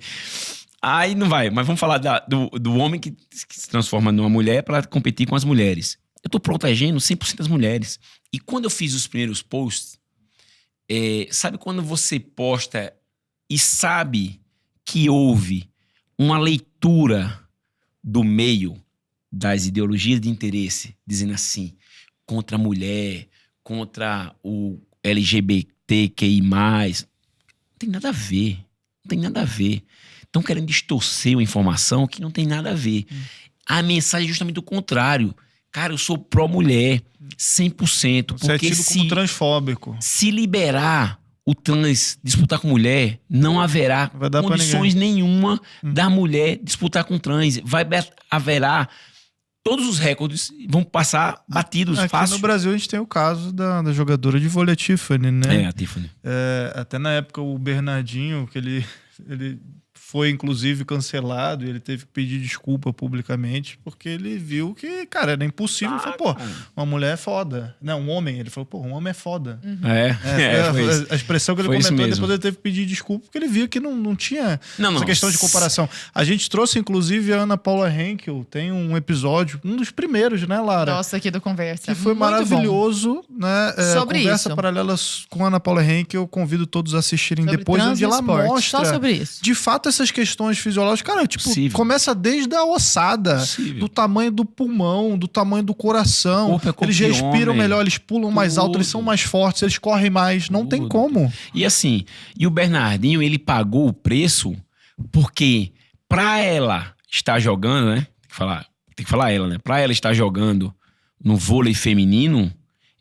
Aí não vai. Mas vamos falar do homem que se transforma numa mulher para competir com as mulheres. Eu tô protegendo 100% das mulheres. E quando eu fiz os primeiros posts, sabe quando você posta e sabe que houve uma leitura do meio das ideologias de interesse, dizendo assim, contra a mulher, contra o LGBTQI+. Não tem nada a ver. Não tem nada a ver. Estão querendo distorcer uma informação que não tem nada a ver. A mensagem é justamente o contrário. Cara, eu sou pró-mulher, 100%. Você é Porque tido como transfóbico. se liberar o trans disputar com mulher, não haverá Vai dar pra condições nenhuma da mulher disputar com trans. Haverá todos os recordes vão passar batidos, Aqui fácil. no Brasil a gente tem o caso da jogadora de vôlei, Tiffany, né? A Tiffany. Até na época o Bernardinho, que ele foi inclusive cancelado e ele teve que pedir desculpa publicamente porque ele viu que, cara, era impossível. Ele falou, pô, uma mulher é foda. Não, um homem. Ele falou, pô, um homem é foda. Foi a expressão que ele Foi isso comentou, mesmo. depois ele teve que pedir desculpa porque ele viu que não tinha Não. essa questão de comparação. A gente trouxe, inclusive, a Ana Paula Henkel. Tem um episódio, um dos primeiros, né, Lara? Nossa, aqui do Conversa. Que foi Muito maravilhoso, né? Sobre Conversa isso. paralela com a Ana Paula Henkel. Eu convido todos a assistirem Sobre depois, trans onde e ela esporte. mostra Só sobre isso. de fato essas questões fisiológicas. Cara, tipo, Possível. começa desde a ossada, Possível. do tamanho do pulmão, do tamanho do coração. Corpo é corpo Eles de respiram homem. melhor, eles pulam mais Tudo. alto, eles são mais fortes, eles correm mais. Não tem Tudo. como. E assim, o Bernardinho, ele pagou o preço porque pra ela estar jogando, né? Tem que falar ela, né? Pra ela estar jogando no vôlei feminino,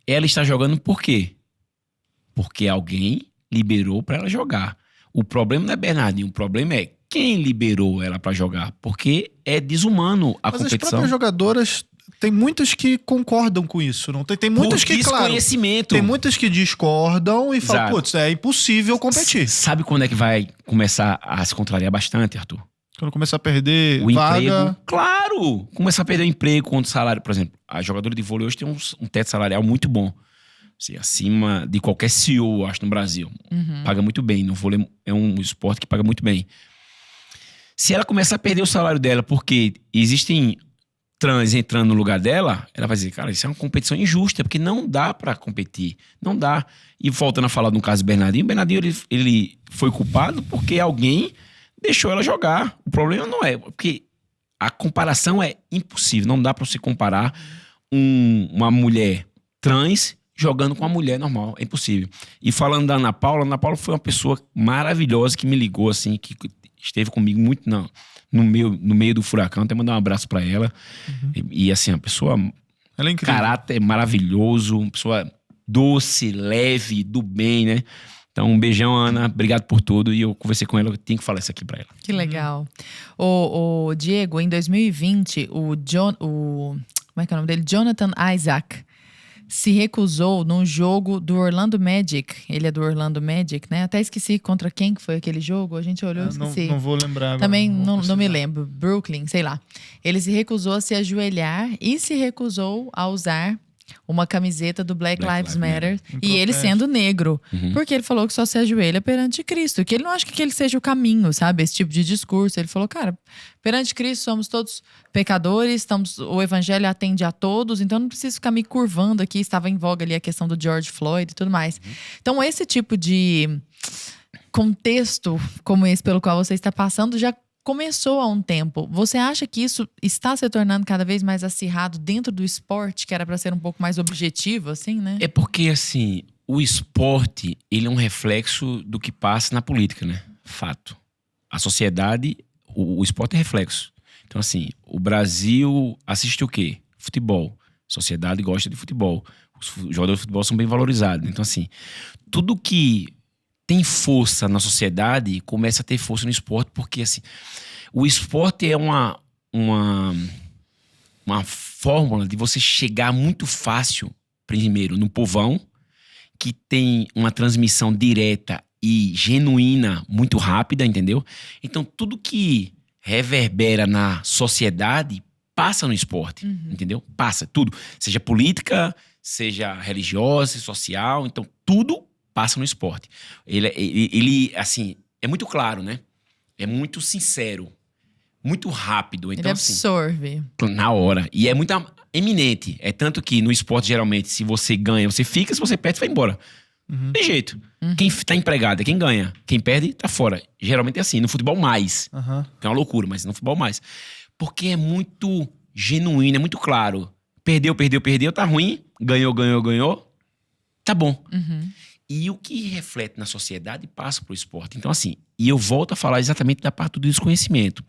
ela está jogando por quê? Porque alguém liberou pra ela jogar. O problema não é Bernardinho, o problema é quem liberou ela pra jogar. Porque é desumano a Mas as competição. próprias jogadoras, tem muitas que concordam com isso. Não tem muitas Por que, claro, desconhecimento. tem muitas que discordam e falam, Exato. putz, é impossível competir. Sabe quando é que vai começar a se contrariar bastante, Arthur? Quando começar a perder O vaga... emprego. Claro! Começar a perder o emprego quanto salário. Por exemplo, a jogadora de vôlei hoje tem um teto salarial muito bom. Assim, acima de qualquer CEO, acho, no Brasil. Paga muito bem. No vôlei é um esporte que paga muito bem. Se ela começar a perder o salário dela porque existem trans entrando no lugar dela, ela vai dizer, cara, isso é uma competição injusta, porque não dá pra competir. Não dá. E voltando a falar do caso do Bernardinho, o Bernardinho ele foi culpado porque alguém deixou ela jogar. O problema não é, porque a comparação é impossível. Não dá pra você comparar uma mulher trans jogando com uma mulher normal. É impossível. E falando da Ana Paula foi uma pessoa maravilhosa que me ligou, assim, que esteve comigo muito no meio do furacão. Até mandar um abraço pra ela. E assim, uma pessoa... Ela é incrível. Caráter maravilhoso, uma pessoa doce, leve, do bem, né? Então, um beijão, Ana. Obrigado por tudo. E eu conversei com ela, eu tenho que falar isso aqui pra ela. Que legal. O Diego, em 2020, como é que é o nome dele? Jonathan Isaac se recusou num jogo do Orlando Magic. Ele é do Orlando Magic, né? Até esqueci contra quem que foi aquele jogo. A gente olhou e esqueci. Não vou lembrar agora. Também vou não precisar. me lembro. Brooklyn, sei lá. Ele se recusou a se ajoelhar e se recusou a usar uma camiseta do Black Lives Matter. E ele sendo negro. Porque ele falou que só se ajoelha perante Cristo. Que ele não acha que ele seja o caminho, sabe? Esse tipo de discurso. Ele falou, cara, perante Cristo somos todos pecadores, o evangelho atende a todos, então não preciso ficar me curvando aqui. Estava em voga ali a questão do George Floyd e tudo mais. Então esse tipo de contexto como esse pelo qual você está passando já começou há um tempo. Você acha que isso está se tornando cada vez mais acirrado dentro do esporte, que era para ser um pouco mais objetivo, assim, né? É porque, assim, o esporte, ele é um reflexo do que passa na política, né? Fato. A sociedade, o esporte é reflexo. Então, assim, o Brasil assiste o quê? Futebol. A sociedade gosta de futebol. Os jogadores de futebol são bem valorizados. Então, assim, tudo que tem força na sociedade começa a ter força no esporte, porque, assim, O esporte é uma fórmula de você chegar muito fácil, primeiro, no povão, que tem uma transmissão direta e genuína muito rápida, entendeu? Então, tudo que reverbera na sociedade passa no esporte, entendeu? Passa, tudo. Seja política, seja religiosa, social, então tudo passa no esporte. Ele assim, é muito claro, né? É muito sincero, muito rápido. Então, Ele absorve. Assim, na hora. E é muito eminente. É tanto que no esporte, geralmente, se você ganha, você fica, se você perde, vai embora. Tem jeito. Quem tá empregado é quem ganha. Quem perde, tá fora. Geralmente é assim. No futebol, mais. É uma loucura, mas no futebol, mais. Porque é muito genuíno, é muito claro. Perdeu, tá ruim. Ganhou. Tá bom. E o que reflete na sociedade passa pro esporte. Então, assim, e eu volto a falar exatamente da parte do desconhecimento.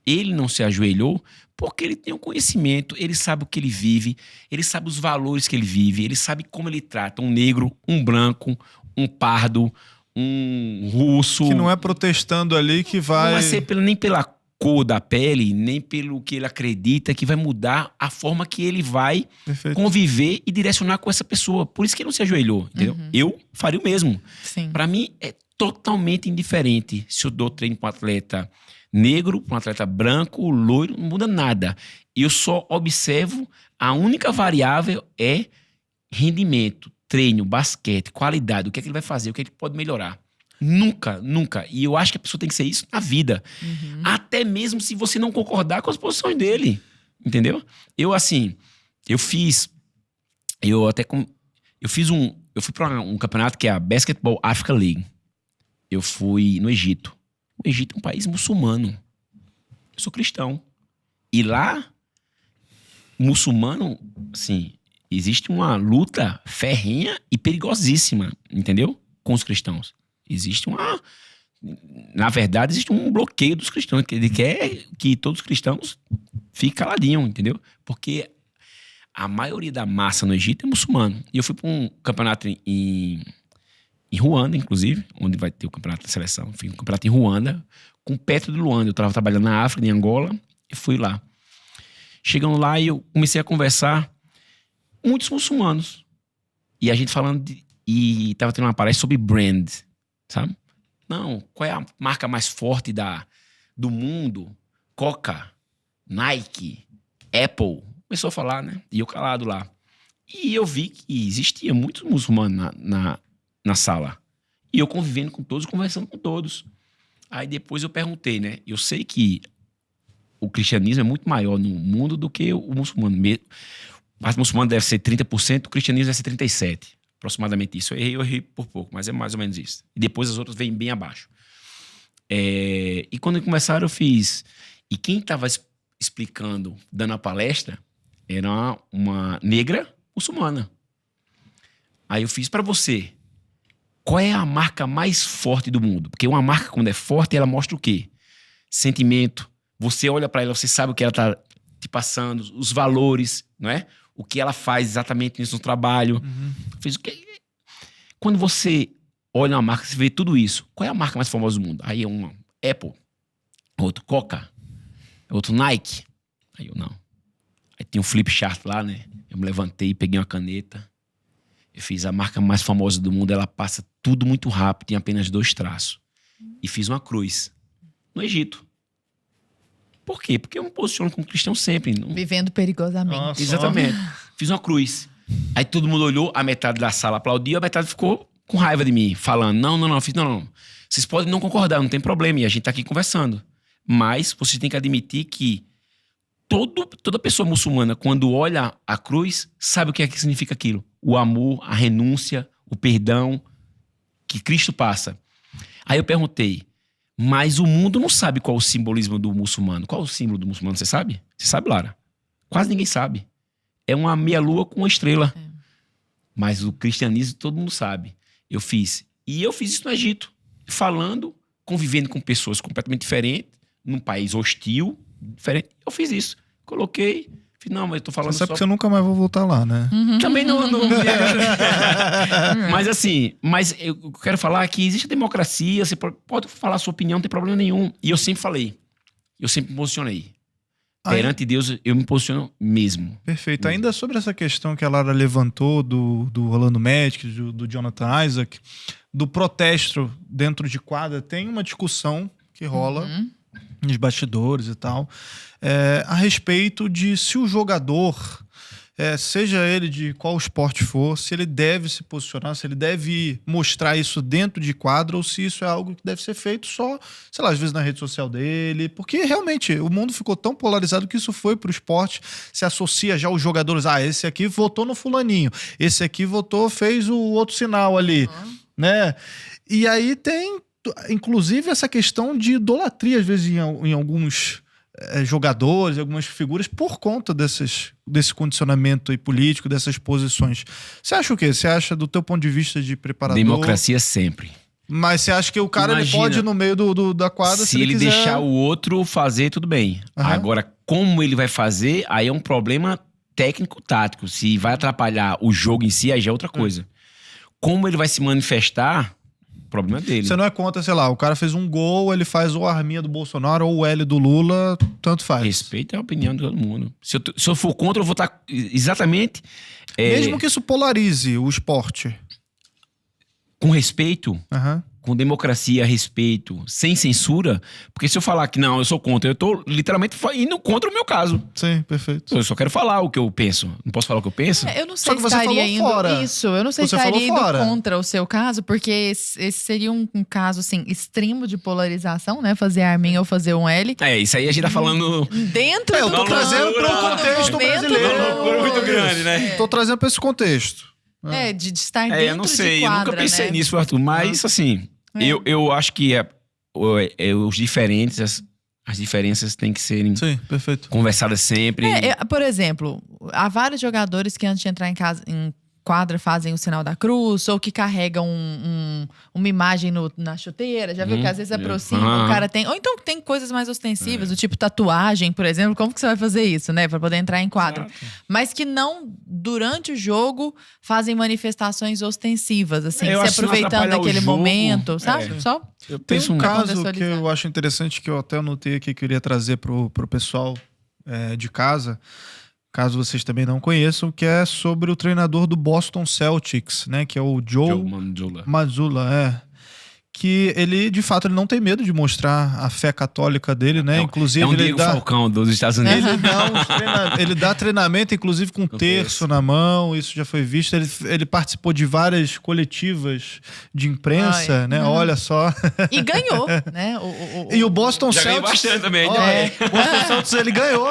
Ele não se ajoelhou porque ele tem o conhecimento, ele sabe o que ele vive, ele sabe os valores que ele vive, ele sabe como ele trata um negro, um branco, um pardo, um russo. Que não é protestando ali que vai... Não vai ser nem pela cor da pele, nem pelo que ele acredita, que vai mudar a forma que ele vai conviver e direcionar com essa pessoa. Por isso que ele não se ajoelhou, entendeu? Eu faria o mesmo. Sim. Pra mim, é totalmente indiferente se eu dou treino para um atleta negro, para um atleta branco, loiro, não muda nada. Eu só observo, a única variável é rendimento, treino, basquete, qualidade, o que é que ele vai fazer, o que é que ele pode melhorar. Nunca. E eu acho que a pessoa tem que ser isso na vida. Até mesmo se você não concordar com as posições dele. Entendeu? Eu fui para um campeonato que é a Basketball Africa League. Eu fui no Egito. O Egito é um país muçulmano. Eu sou cristão. E lá, muçulmano, assim, existe uma luta ferrenha e perigosíssima, entendeu? Com os cristãos. Na verdade, existe um bloqueio dos cristãos. Ele quer que todos os cristãos fiquem caladinhos, entendeu? Porque a maioria da massa no Egito é muçulmano. E eu fui para um campeonato em Ruanda, inclusive, onde vai ter o campeonato da seleção. Fui um campeonato em Ruanda, com Petro de Luanda. Eu estava trabalhando na África, em Angola, e fui lá. Chegando lá, eu comecei a conversar com muitos muçulmanos. E a gente falando e estava tendo uma palestra sobre brand, sabe? Não, qual é a marca mais forte do mundo? Coca, Nike, Apple. Começou a falar, né? E eu calado lá. E eu vi que existia muitos muçulmanos na sala. E eu convivendo com todos, conversando com todos. Aí depois eu perguntei, né? Eu sei que o cristianismo é muito maior no mundo do que o muçulmano. Mas o muçulmano deve ser 30%, o cristianismo deve ser 37%. Aproximadamente isso. Eu errei por pouco, mas é mais ou menos isso. E depois as outras vêm bem abaixo. E quando começaram, eu fiz... E quem estava explicando, dando a palestra, era uma negra muçulmana. Aí eu fiz, para você, qual é a marca mais forte do mundo? Porque uma marca, quando é forte, ela mostra o quê? Sentimento. Você olha para ela, você sabe o que ela está te passando, os valores, não é? O que ela faz exatamente nisso no trabalho. Fez o quê? Quando você olha uma marca, você vê tudo isso. Qual é a marca mais famosa do mundo? Aí é uma Apple, outro Coca, outro Nike. Aí eu não. Aí tem um flip chart lá, né? Eu me levantei, peguei uma caneta. Eu fiz a marca mais famosa do mundo, ela passa tudo muito rápido, em apenas 2 traços. E fiz uma cruz no Egito. Por quê? Porque eu me posiciono como cristão sempre. Vivendo perigosamente. Nossa. Exatamente. Fiz uma cruz. Aí todo mundo olhou, a metade da sala aplaudiu, a metade ficou com raiva de mim, falando, não. Fiz, não. Vocês podem não concordar, não tem problema, e a gente tá aqui conversando. Mas vocês têm que admitir que toda pessoa muçulmana, quando olha a cruz, sabe o que é que significa aquilo. O amor, a renúncia, o perdão que Cristo passa. Aí eu perguntei, mas o mundo não sabe qual é o simbolismo do muçulmano. Qual é o símbolo do muçulmano, você sabe? Você sabe, Lara? Quase ninguém sabe. É uma meia-lua com uma estrela. Mas o cristianismo todo mundo sabe. Eu fiz isso no Egito. Falando, convivendo com pessoas completamente diferentes, num país hostil, diferente. Eu fiz isso. Coloquei. Não, mas eu tô falando você sabe que você nunca mais vai voltar lá, né? Também não. Mas eu quero falar que existe democracia, você pode falar a sua opinião, não tem problema nenhum. E eu sempre falei, Eu sempre me posicionei. Aí- Perante Deus, eu me posiciono mesmo. Perfeito. Ainda sobre essa questão que a Lara levantou do Orlando Magic, do Jonathan Isaac, do protesto dentro de quadra, tem uma discussão que rola nos bastidores e tal, a respeito de se o jogador, seja ele de qual esporte for, se ele deve se posicionar, se ele deve mostrar isso dentro de quadra ou se isso é algo que deve ser feito só, sei lá, às vezes na rede social dele, porque realmente o mundo ficou tão polarizado que isso foi pro esporte, se associa já aos jogadores, esse aqui votou no fulaninho, esse aqui votou, fez o outro sinal ali, né? E aí tem, inclusive, essa questão de idolatria, às vezes, em alguns jogadores, algumas figuras, por conta desse condicionamento aí político, dessas posições. Você acha o quê? Você acha, do teu ponto de vista de preparador... Democracia sempre. Mas você acha que o cara ele pode ir no meio da quadra se ele quiser... deixar o outro fazer, tudo bem. Agora, como ele vai fazer, aí é um problema técnico-tático. Se vai atrapalhar o jogo em si, aí já é outra coisa. Como ele vai se manifestar... problema dele. Você não é contra, sei lá, o cara fez um gol, ele faz ou a arminha do Bolsonaro ou o L do Lula, tanto faz. Respeita a opinião de todo mundo. Se eu for contra, eu vou estar exatamente... Mesmo que isso polarize o esporte. Com respeito, Aham. com democracia, respeito, sem censura, porque se eu falar que não, eu sou contra, eu tô literalmente indo contra o meu caso. Sim, perfeito. Eu só quero falar o que eu penso. Não posso falar o que eu penso? Eu não Só sei que se você estaria falou indo fora. isso. Eu não sei se Você falou estaria indo fora. contra o seu caso, porque esse seria um caso assim extremo de polarização, né? Fazer arminha ou fazer um L. Isso aí a gente tá falando... Dentro Eu do tô campo, trazendo pro no contexto momento brasileiro. do- Uma loucura muito grande, né? Tô trazendo pra esse contexto. De estar dentro Eu não sei, de eu quadra, nunca pensei né? nisso, Arthur, mas assim, eu acho que os diferentes, as diferenças têm que serem Sim, perfeito. conversadas sempre. Por exemplo, há vários jogadores que antes de entrar em quadra fazem o sinal da cruz, ou que carregam uma imagem na chuteira. Já viu que às vezes aproxima, o cara tem... Ou então tem coisas mais ostensivas, do tipo tatuagem, por exemplo. Como que você vai fazer isso, né? Pra poder entrar em quadra. Exato. Mas que não, durante o jogo, fazem manifestações ostensivas, assim, Eu se acho que não aproveitando atrapalha o daquele jogo. momento, sabe? Só Eu Tem penso um muito. caso que contextualizar. eu acho interessante, que eu até anotei aqui, que eu queria trazer pro pessoal de casa, caso vocês também não conheçam, que é sobre o treinador do Boston Celtics, né? Que é o Joe Joe Mazzulla. Mazzulla, que ele, de fato, ele não tem medo de mostrar a fé católica dele, né? Inclusive, É um ele Diego dá... Falcão dos Estados Unidos. Ele dá treinamento, inclusive, com terço na mão, isso já foi visto. Ele participou de várias coletivas de imprensa, né? Olha só. E ganhou, né? E o Boston Já ganhei Celtics... bastante também. O Boston Celtics, ele ganhou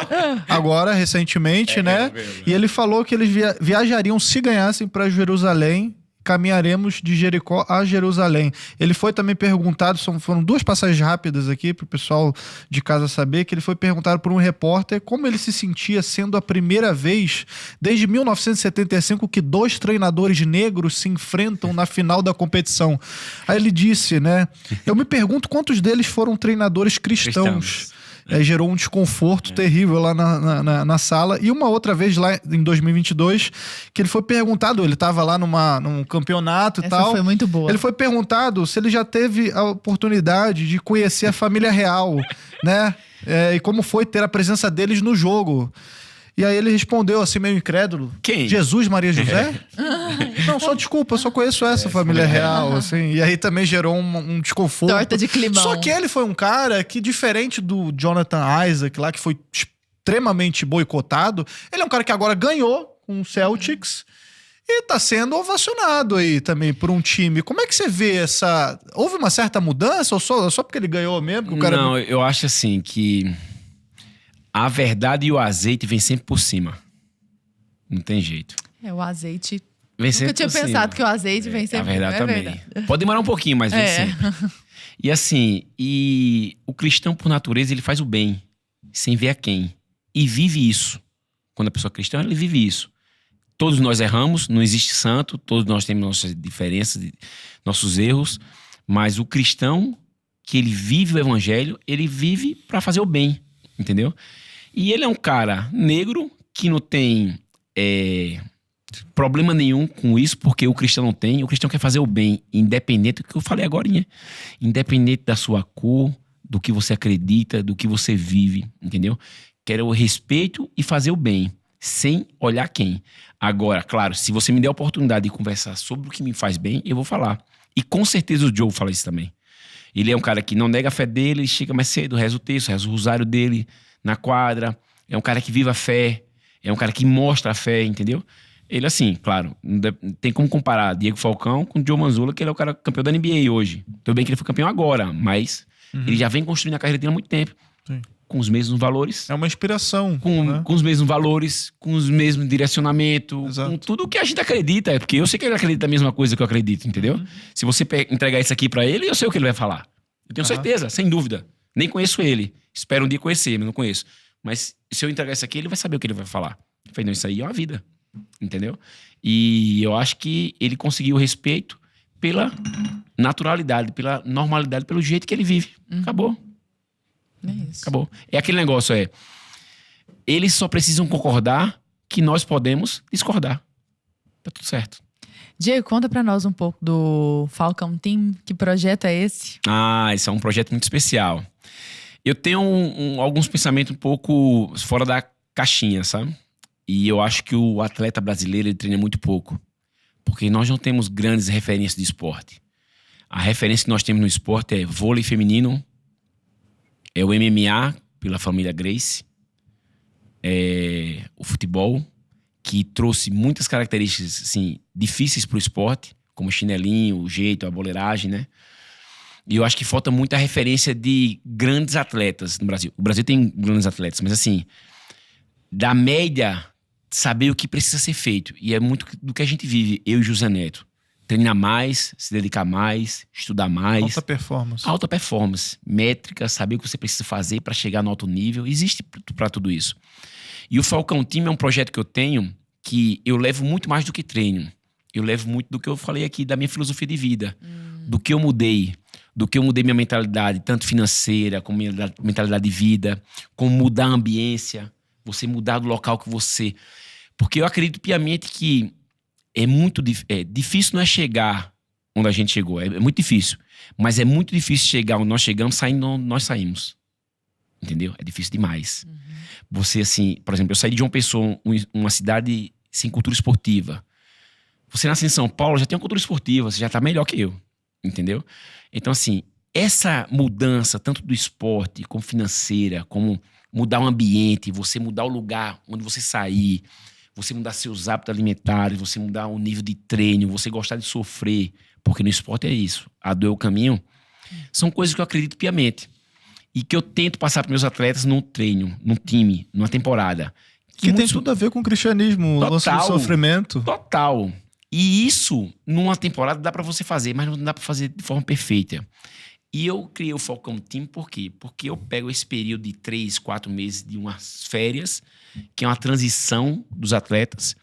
agora, recentemente, né? ganhou. E ele falou que eles viajariam, se ganhassem, para Jerusalém. Caminharemos de Jericó a Jerusalém. Ele foi também perguntado, foram duas passagens rápidas aqui para o pessoal de casa saber, que ele foi perguntado por um repórter como ele se sentia sendo a primeira vez desde 1975 que dois treinadores negros se enfrentam na final da competição. Aí ele disse, né? Eu me pergunto quantos deles foram treinadores cristãos. Gerou um desconforto terrível lá na sala. E uma outra vez lá em 2022, que ele foi perguntado, ele estava lá num campeonato e Essa tal. foi muito boa. Ele foi perguntado se ele já teve a oportunidade de conhecer a família real, né? E como foi ter a presença deles no jogo. E aí ele respondeu assim, meio incrédulo. Quem? Jesus, Maria e José? Não, só desculpa, eu só conheço essa família real, assim. E aí também gerou um desconforto. Torta de climão. Só que ele foi um cara que, diferente do Jonathan Isaac lá, que foi extremamente boicotado, ele é um cara que agora ganhou com o Celtics e tá sendo ovacionado aí também por um time. Como é que você vê essa... Houve uma certa mudança ou só porque ele ganhou mesmo? Que o cara... Não, eu acho assim que a verdade e o azeite vêm sempre por cima. Não tem jeito. O azeite... Vem sempre Nunca tinha por cima. pensado que o azeite vem A sempre... verdade é também. verdade. Pode demorar um pouquinho, mas vem sempre. E assim, o cristão por natureza, ele faz o bem, sem ver a quem. E vive isso. Quando a pessoa é cristã, ele vive isso. Todos nós erramos, não existe santo, todos nós temos nossas diferenças, nossos erros, mas o cristão, que ele vive o evangelho, ele vive para fazer o bem, entendeu? E ele é um cara negro que não tem problema nenhum com isso, porque o cristão não tem. O cristão quer fazer o bem, independente do que eu falei agora, independente da sua cor, do que você acredita, do que você vive, entendeu? Quero o respeito e fazer o bem, sem olhar quem. Agora, claro, se você me der a oportunidade de conversar sobre o que me faz bem, eu vou falar. E com certeza o Joe fala isso também. Ele é um cara que não nega a fé dele, ele chega mais cedo, reza o texto, reza o rosário dele na quadra. É um cara que vive a fé, é um cara que mostra a fé, entendeu? Ele, assim, claro, não tem como comparar Diego Falcão com o Joe Mazzulla, que ele é o cara campeão da NBA hoje. Tudo bem que ele foi campeão agora, mas ele já vem construindo a carreira dele há muito tempo. Sim. Com os mesmos valores. É uma inspiração. Com os mesmos valores, com os mesmos direcionamento, Exato. com tudo que a gente acredita. É porque eu sei que ele acredita a mesma coisa que eu acredito, entendeu? Se você entregar isso aqui pra ele, eu sei o que ele vai falar. Eu tenho certeza, sem dúvida. Nem conheço ele. Espero um dia conhecer, mas não conheço. Mas se eu entregar isso aqui, ele vai saber o que ele vai falar. Eu falei, não, isso aí é uma vida. Entendeu? E eu acho que ele conseguiu o respeito pela naturalidade, pela normalidade, pelo jeito que ele vive. Acabou. É isso. Acabou. É aquele negócio, eles só precisam concordar que nós podemos discordar. Tá tudo certo. Diego, conta pra nós um pouco do Falcão Team. Que projeto é esse? Esse é um projeto muito especial. Eu tenho alguns pensamentos um pouco fora da caixinha, sabe? E eu acho que o atleta brasileiro ele treina muito pouco. Porque nós não temos grandes referências de esporte. A referência que nós temos no esporte é vôlei feminino, é o MMA, pela família Gracie, é o futebol, que trouxe muitas características assim, difíceis para o esporte, como o chinelinho, o jeito, a boleiragem, né? E eu acho que falta muita referência de grandes atletas no Brasil. O Brasil tem grandes atletas, mas assim, da média, saber o que precisa ser feito. E é muito do que a gente vive, eu e José Neto. Treinar mais, se dedicar mais, estudar mais. Alta performance. Alta performance. Métrica, saber o que você precisa fazer para chegar no alto nível. Existe para tudo isso. E o Falcão Team é um projeto que eu tenho que eu levo muito mais do que treino. Eu levo muito do que eu falei aqui, da minha filosofia de vida. Do que eu mudei. Do que eu mudei minha mentalidade, tanto financeira, como minha mentalidade de vida. Como mudar a ambiência. Você mudar do local que você... Porque eu acredito piamente que é muito difícil não é chegar onde a gente chegou. É muito difícil. Mas é muito difícil chegar onde nós chegamos, saindo onde nós saímos. Entendeu? É difícil demais. Você, assim... Por exemplo, eu saí de João Pessoa, uma cidade sem cultura esportiva. Você nasce em São Paulo, já tem uma cultura esportiva. Você já tá melhor que eu. Entendeu? Então, assim... Essa mudança, tanto do esporte, como financeira, como mudar o ambiente, você mudar o lugar onde você sair, você mudar seus hábitos alimentares, você mudar o nível de treino, você gostar de sofrer, porque no esporte é isso. A dor é o caminho. São coisas que eu acredito piamente. E que eu tento passar para meus atletas num treino, num time, numa temporada. Que tem tudo a ver com o cristianismo, o lance do sofrimento. Total. E isso, numa temporada, dá para você fazer, mas não dá para fazer de forma perfeita. E eu criei o Falcão Team por quê? Porque eu pego esse período de 3, 4 meses de umas férias, que é uma transição dos atletas,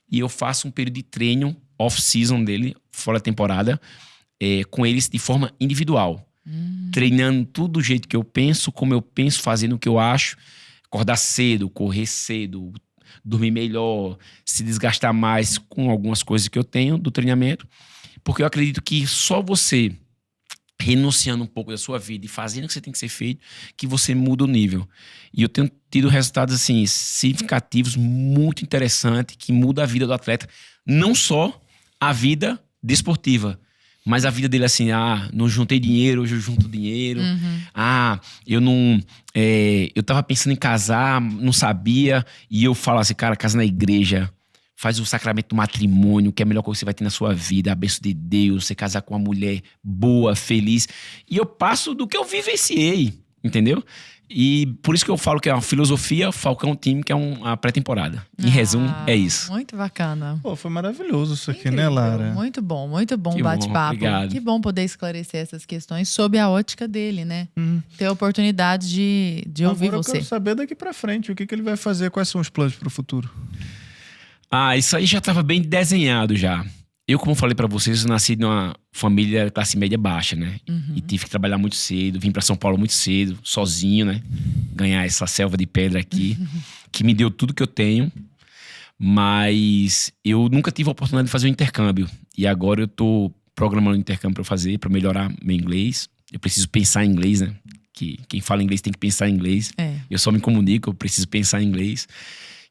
e eu faço um período de treino off-season dele, fora da temporada, com eles de forma individual. Treinando tudo do jeito que eu penso, como eu penso, fazendo o que eu acho. Acordar cedo, correr cedo, dormir melhor, se desgastar mais com algumas coisas que eu tenho do treinamento. Porque eu acredito que só você... renunciando um pouco da sua vida e fazendo o que você tem que ser feito, que você muda o nível. E eu tenho tido resultados, assim, significativos, muito interessantes, que muda a vida do atleta. Não só a vida desportiva, mas a vida dele, assim, não juntei dinheiro, hoje eu junto dinheiro. Eu não... eu tava pensando em casar, não sabia, e eu falo assim, cara, casa na igreja, faz o sacramento do matrimônio, que é a melhor coisa que você vai ter na sua vida, a bênção de Deus, você casar com uma mulher boa, feliz. E eu passo do que eu vivenciei, entendeu? E por isso que eu falo que é uma filosofia Falcão Team, que é uma pré-temporada. Em resumo, é isso. Muito bacana. Pô, foi maravilhoso isso aqui, Incrível. né, Lara? Muito bom Que bate-papo. obrigado. Que bom poder esclarecer essas questões sob a ótica dele, né? Ter a oportunidade de ouvir Agora você. eu quero saber daqui pra frente, o que ele vai fazer, quais são os planos pro futuro? Isso aí já estava bem desenhado já. Eu, como falei pra vocês, eu nasci numa família classe média baixa, né? E tive que trabalhar muito cedo, vim pra São Paulo muito cedo, sozinho, né? Ganhar essa selva de pedra aqui, que me deu tudo que eu tenho. Mas eu nunca tive a oportunidade de fazer um intercâmbio. E agora eu tô programando um intercâmbio pra fazer, pra melhorar meu inglês. Eu preciso pensar em inglês, né? que quem fala inglês tem que pensar em inglês. É. Eu só me comunico, eu preciso pensar em inglês.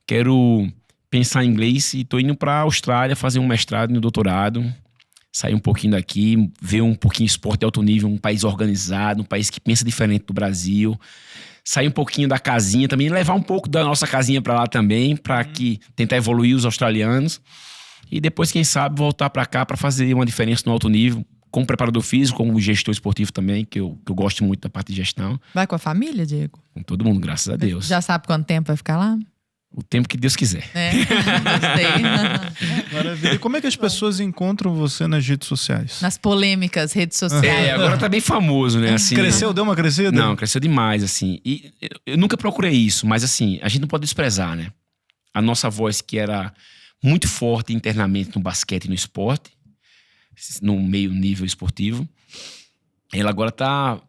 Quero pensar em inglês e tô indo pra Austrália fazer um mestrado e um doutorado. Sair um pouquinho daqui, ver um pouquinho de esporte de alto nível, um país organizado, um país que pensa diferente do Brasil. Sair um pouquinho da casinha também, levar um pouco da nossa casinha pra lá também, pra que tentar evoluir os australianos. E depois, quem sabe, voltar pra cá pra fazer uma diferença no alto nível, como preparador físico, como gestor esportivo também, que eu gosto muito da parte de gestão. Vai com a família, Diego? Com todo mundo, graças a Deus. Já sabe quanto tempo vai ficar lá? O tempo que Deus quiser. É, gostei. Maravilha. E como é que as pessoas encontram você nas redes sociais? Nas polêmicas, redes sociais. Agora tá bem famoso, né? Assim, Cresceu? Deu uma crescida? Não, cresceu demais, assim. E eu nunca procurei isso, mas assim, a gente não pode desprezar, né? A nossa voz, que era muito forte internamente no basquete e no esporte, no meio nível esportivo, ela agora tá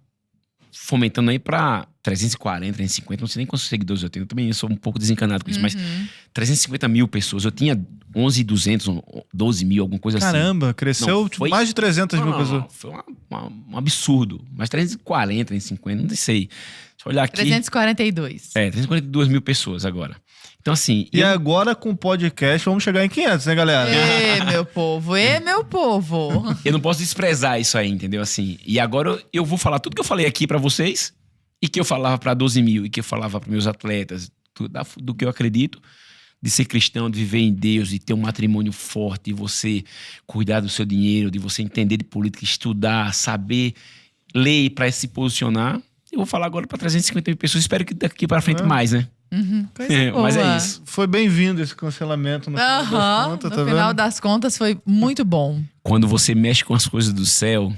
fomentando aí pra 340, 350, não sei nem quantos seguidores eu tenho. Eu também sou um pouco desencanado com isso, mas 350 mil pessoas. Eu tinha 11.200, 12 mil, alguma coisa assim. Caramba, cresceu Não, foi- mais de 300 mil pessoas. Foi um absurdo. Mas 340, 350, não sei. Deixa eu olhar aqui. 342. 342 mil pessoas agora. Então, assim. E agora com o podcast vamos chegar em 500, né, galera? Ê, meu povo, meu povo. Eu não posso desprezar isso aí, entendeu? Assim, e agora eu vou falar tudo que eu falei aqui pra vocês, e que eu falava pra 12 mil, e que eu falava para meus atletas, do que eu acredito, de ser cristão, de viver em Deus, de ter um matrimônio forte, de você cuidar do seu dinheiro, de você entender de política, estudar, saber ler para se posicionar. Eu vou falar agora pra 350 mil pessoas. Espero que daqui pra frente mais, né? Coisa boa. Mas é isso. Foi bem-vindo esse cancelamento no final das contas, No tá final vendo? das contas foi muito bom. Quando você mexe com as coisas do céu,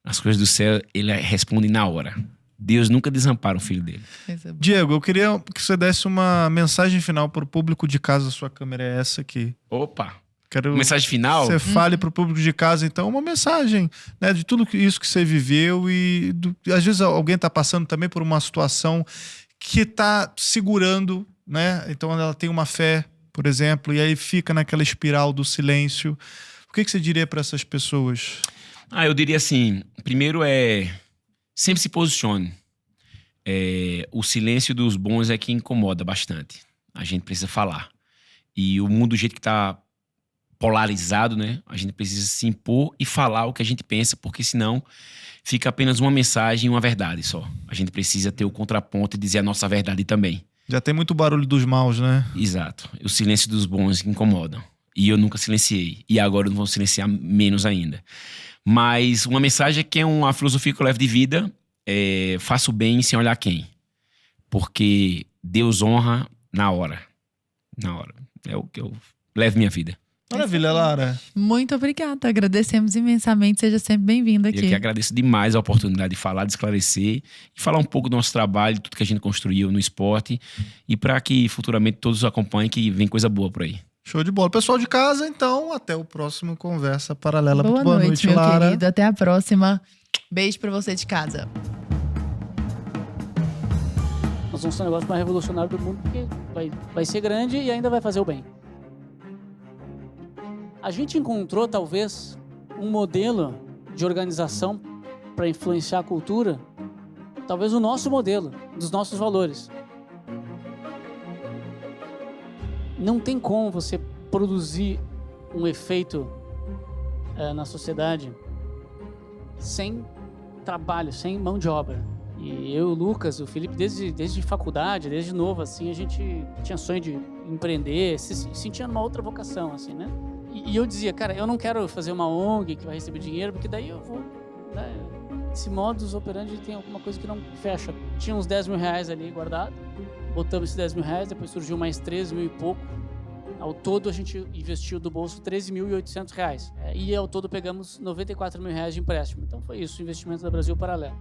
as coisas do céu, ele responde na hora. Deus nunca desampara o filho dele. Coisa boa. Diego, eu queria que você desse uma mensagem final pro público de casa. Sua câmera é essa aqui. Opa! Quero Mensagem final? que você fale pro público de casa, então, uma mensagem, né, de tudo isso que você viveu e às vezes alguém tá passando também por uma situação que tá segurando, né? Então ela tem uma fé, por exemplo, e aí fica naquela espiral do silêncio. O que você diria para essas pessoas? Eu diria assim, primeiro sempre se posicione. O silêncio dos bons é que incomoda bastante. A gente precisa falar. E o mundo do jeito que tá polarizado, né? A gente precisa se impor e falar o que a gente pensa, porque senão fica apenas uma mensagem e uma verdade só. A gente precisa ter o contraponto e dizer a nossa verdade também. Já tem muito barulho dos maus, né? Exato. O silêncio dos bons incomodam. E eu nunca silenciei. E agora eu não vou silenciar menos ainda. Mas uma mensagem que é uma filosofia que eu levo de vida é: faça o bem sem olhar quem. Porque Deus honra na hora. Na hora. É o que eu levo minha vida. Maravilha, Lara. Muito obrigada. Agradecemos imensamente. Seja sempre bem-vindo Eu aqui. que agradeço demais a oportunidade de falar, de esclarecer e falar um pouco do nosso trabalho, tudo que a gente construiu no esporte, e para que futuramente todos acompanhem, que vem coisa boa por aí. Show de bola. Pessoal de casa, então, até o próximo Conversa Paralela. Boa, Muito boa noite, meu Lara. querido. Até a próxima. Beijo pra você de casa. Nós vamos ser um negócio mais revolucionário do mundo, porque vai ser grande e ainda vai fazer o bem. A gente encontrou, talvez, um modelo de organização para influenciar a cultura, talvez o nosso modelo, dos nossos valores. Não tem como você produzir um efeito na sociedade sem trabalho, sem mão de obra. E eu, o Lucas, o Felipe, desde faculdade, desde novo, assim, a gente tinha sonho de empreender, se sentia numa outra vocação, assim, né? E eu dizia, cara, eu não quero fazer uma ONG que vai receber dinheiro, porque daí eu vou... Né? Esse modus operandi tem alguma coisa que não fecha. Tinha uns 10 mil reais ali guardado, botamos esses 10 mil reais, depois surgiu mais 13 mil e pouco. Ao todo, a gente investiu do bolso 13.800 reais. E ao todo, pegamos 94 mil reais de empréstimo. Então, foi isso, o investimento da Brasil Paralelo.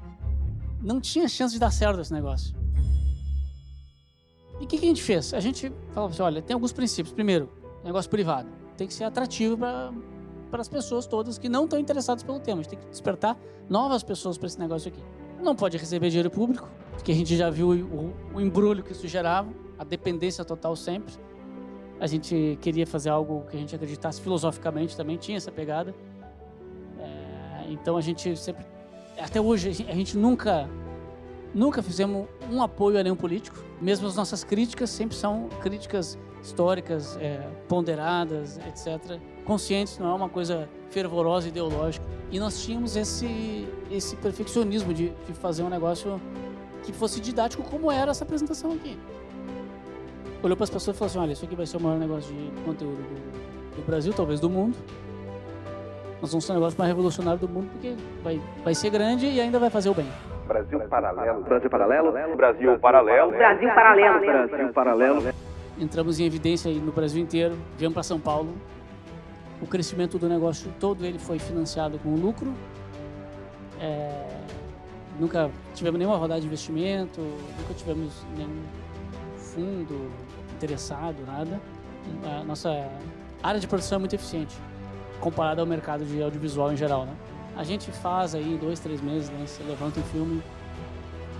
Não tinha chance de dar certo esse negócio. E o que a gente fez? A gente falava assim, olha, tem alguns princípios. Primeiro, negócio privado. Tem que ser atrativo para as pessoas todas que não estão interessadas pelo tema. A gente tem que despertar novas pessoas para esse negócio aqui. Não pode receber dinheiro público, porque a gente já viu o embrulho que isso gerava, a dependência total sempre. A gente queria fazer algo que a gente acreditasse filosoficamente também, tinha essa pegada. Então a gente sempre... Até hoje, a gente nunca Nunca fizemos um apoio a nenhum político. Mesmo as nossas críticas sempre são críticas históricas, ponderadas, etc. Conscientes, não é uma coisa fervorosa, ideológica. E nós tínhamos esse perfeccionismo de fazer um negócio que fosse didático, como era essa apresentação aqui. Olhou para as pessoas e falou assim, olha, isso aqui vai ser o maior negócio de conteúdo do Brasil, talvez do mundo. Nós vamos ser o negócio mais revolucionário do mundo, porque vai ser grande e ainda vai fazer o bem. Brasil Paralelo. Brasil Paralelo. Brasil Paralelo. Brasil Paralelo. Brasil Paralelo. Entramos em evidência aí no Brasil inteiro, viemos para São Paulo. O crescimento do negócio todo ele foi financiado com lucro. Nunca tivemos nenhuma rodada de investimento, nunca tivemos nenhum fundo interessado, nada. A nossa área de produção é muito eficiente, comparada ao mercado de audiovisual em geral, né? A gente faz aí 2, 3 meses, né? Você levanta um filme,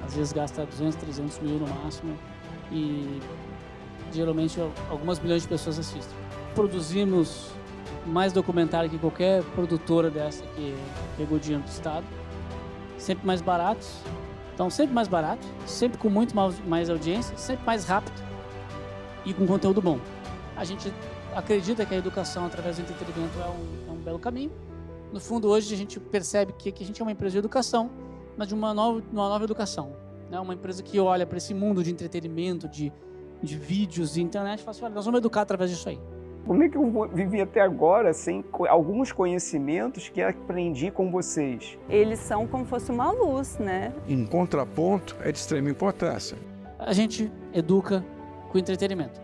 às vezes gasta 200, 300 mil no máximo e geralmente algumas milhões de pessoas assistem. Produzimos mais documentário que qualquer produtora dessa que pegou dinheiro do Estado. Sempre mais baratos. Então, sempre mais barato, sempre com muito mais audiência, sempre mais rápido e com conteúdo bom. A gente acredita que a educação através do entretenimento é um belo caminho. No fundo, hoje a gente percebe que a gente é uma empresa de educação, mas de uma nova educação. Né? Uma empresa que olha para esse mundo de entretenimento, de vídeos, de internet e fala assim, olha, nós vamos educar através disso aí. Como é que eu vivi até agora sem alguns conhecimentos que aprendi com vocês? Eles são como se fosse uma luz, né? Em contraponto, é de extrema importância. A gente educa com entretenimento.